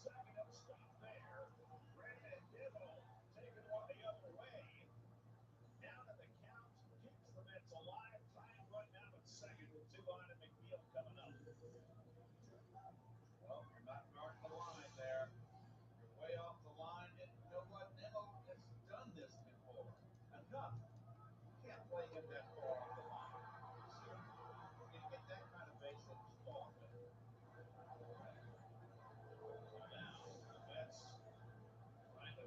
second and stop there. Brandon Dibble taking one the other way. Down to the count, keeps the Mets alive. Tying run now at second with two on and McNeil coming up. Well, you're not guarding the line there. You're way off the line, and you know what? Nemo has done this before. Enough. You can't play him that far off the line. So you're going to get that kind of base hit ball there. So now the Mets trying to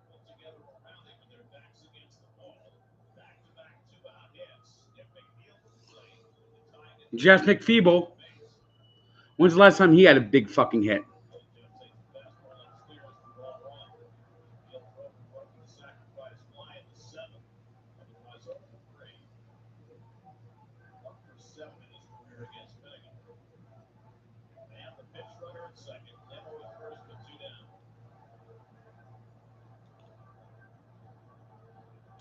put together a rally with their backs against the wall. Back-to-back two-out hits. If McNeil would play, the tying it Jeff McFeeble. When's the last time he had a big fucking hit? Jeff takes the fastball upstairs for ball one. He'll throw for one for the sacrifice fly in the seventh. Otherwise, over the three. 1 for 7 in his career against Finnegan. And the pitch runner at second. Nemo at first with two down.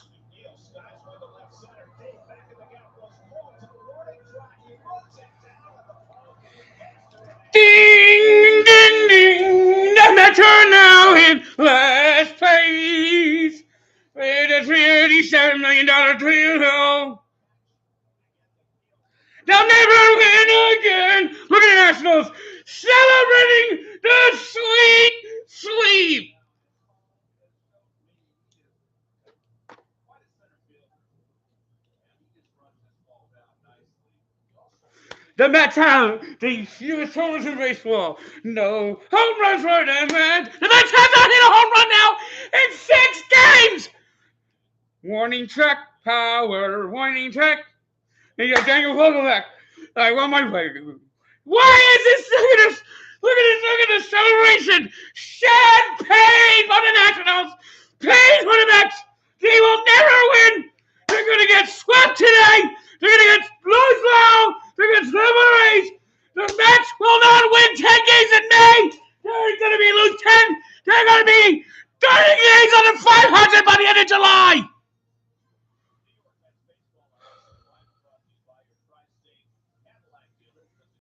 McNeil skies by the left center. Deep back in the gap goes Paul to the warning track. He runs it down and the ball gets to him. Ding, ding, ding. The Mets are now in last place with a $37 million deal. They'll never win again. Look at the Nationals celebrating the sweet sleep. The Mets have the fewest homers in baseball. No home runs for them, man. The Mets have not hit a home run now in 6 games. Warning track, power, warning track. And you got Daniel Vogelback. I want my way. Why is this? Look at this. Look at this celebration. Champagne for the Nationals. Pain for the Mets. They will never win. They're going to get swept today. They're going to get blown slow. They're going to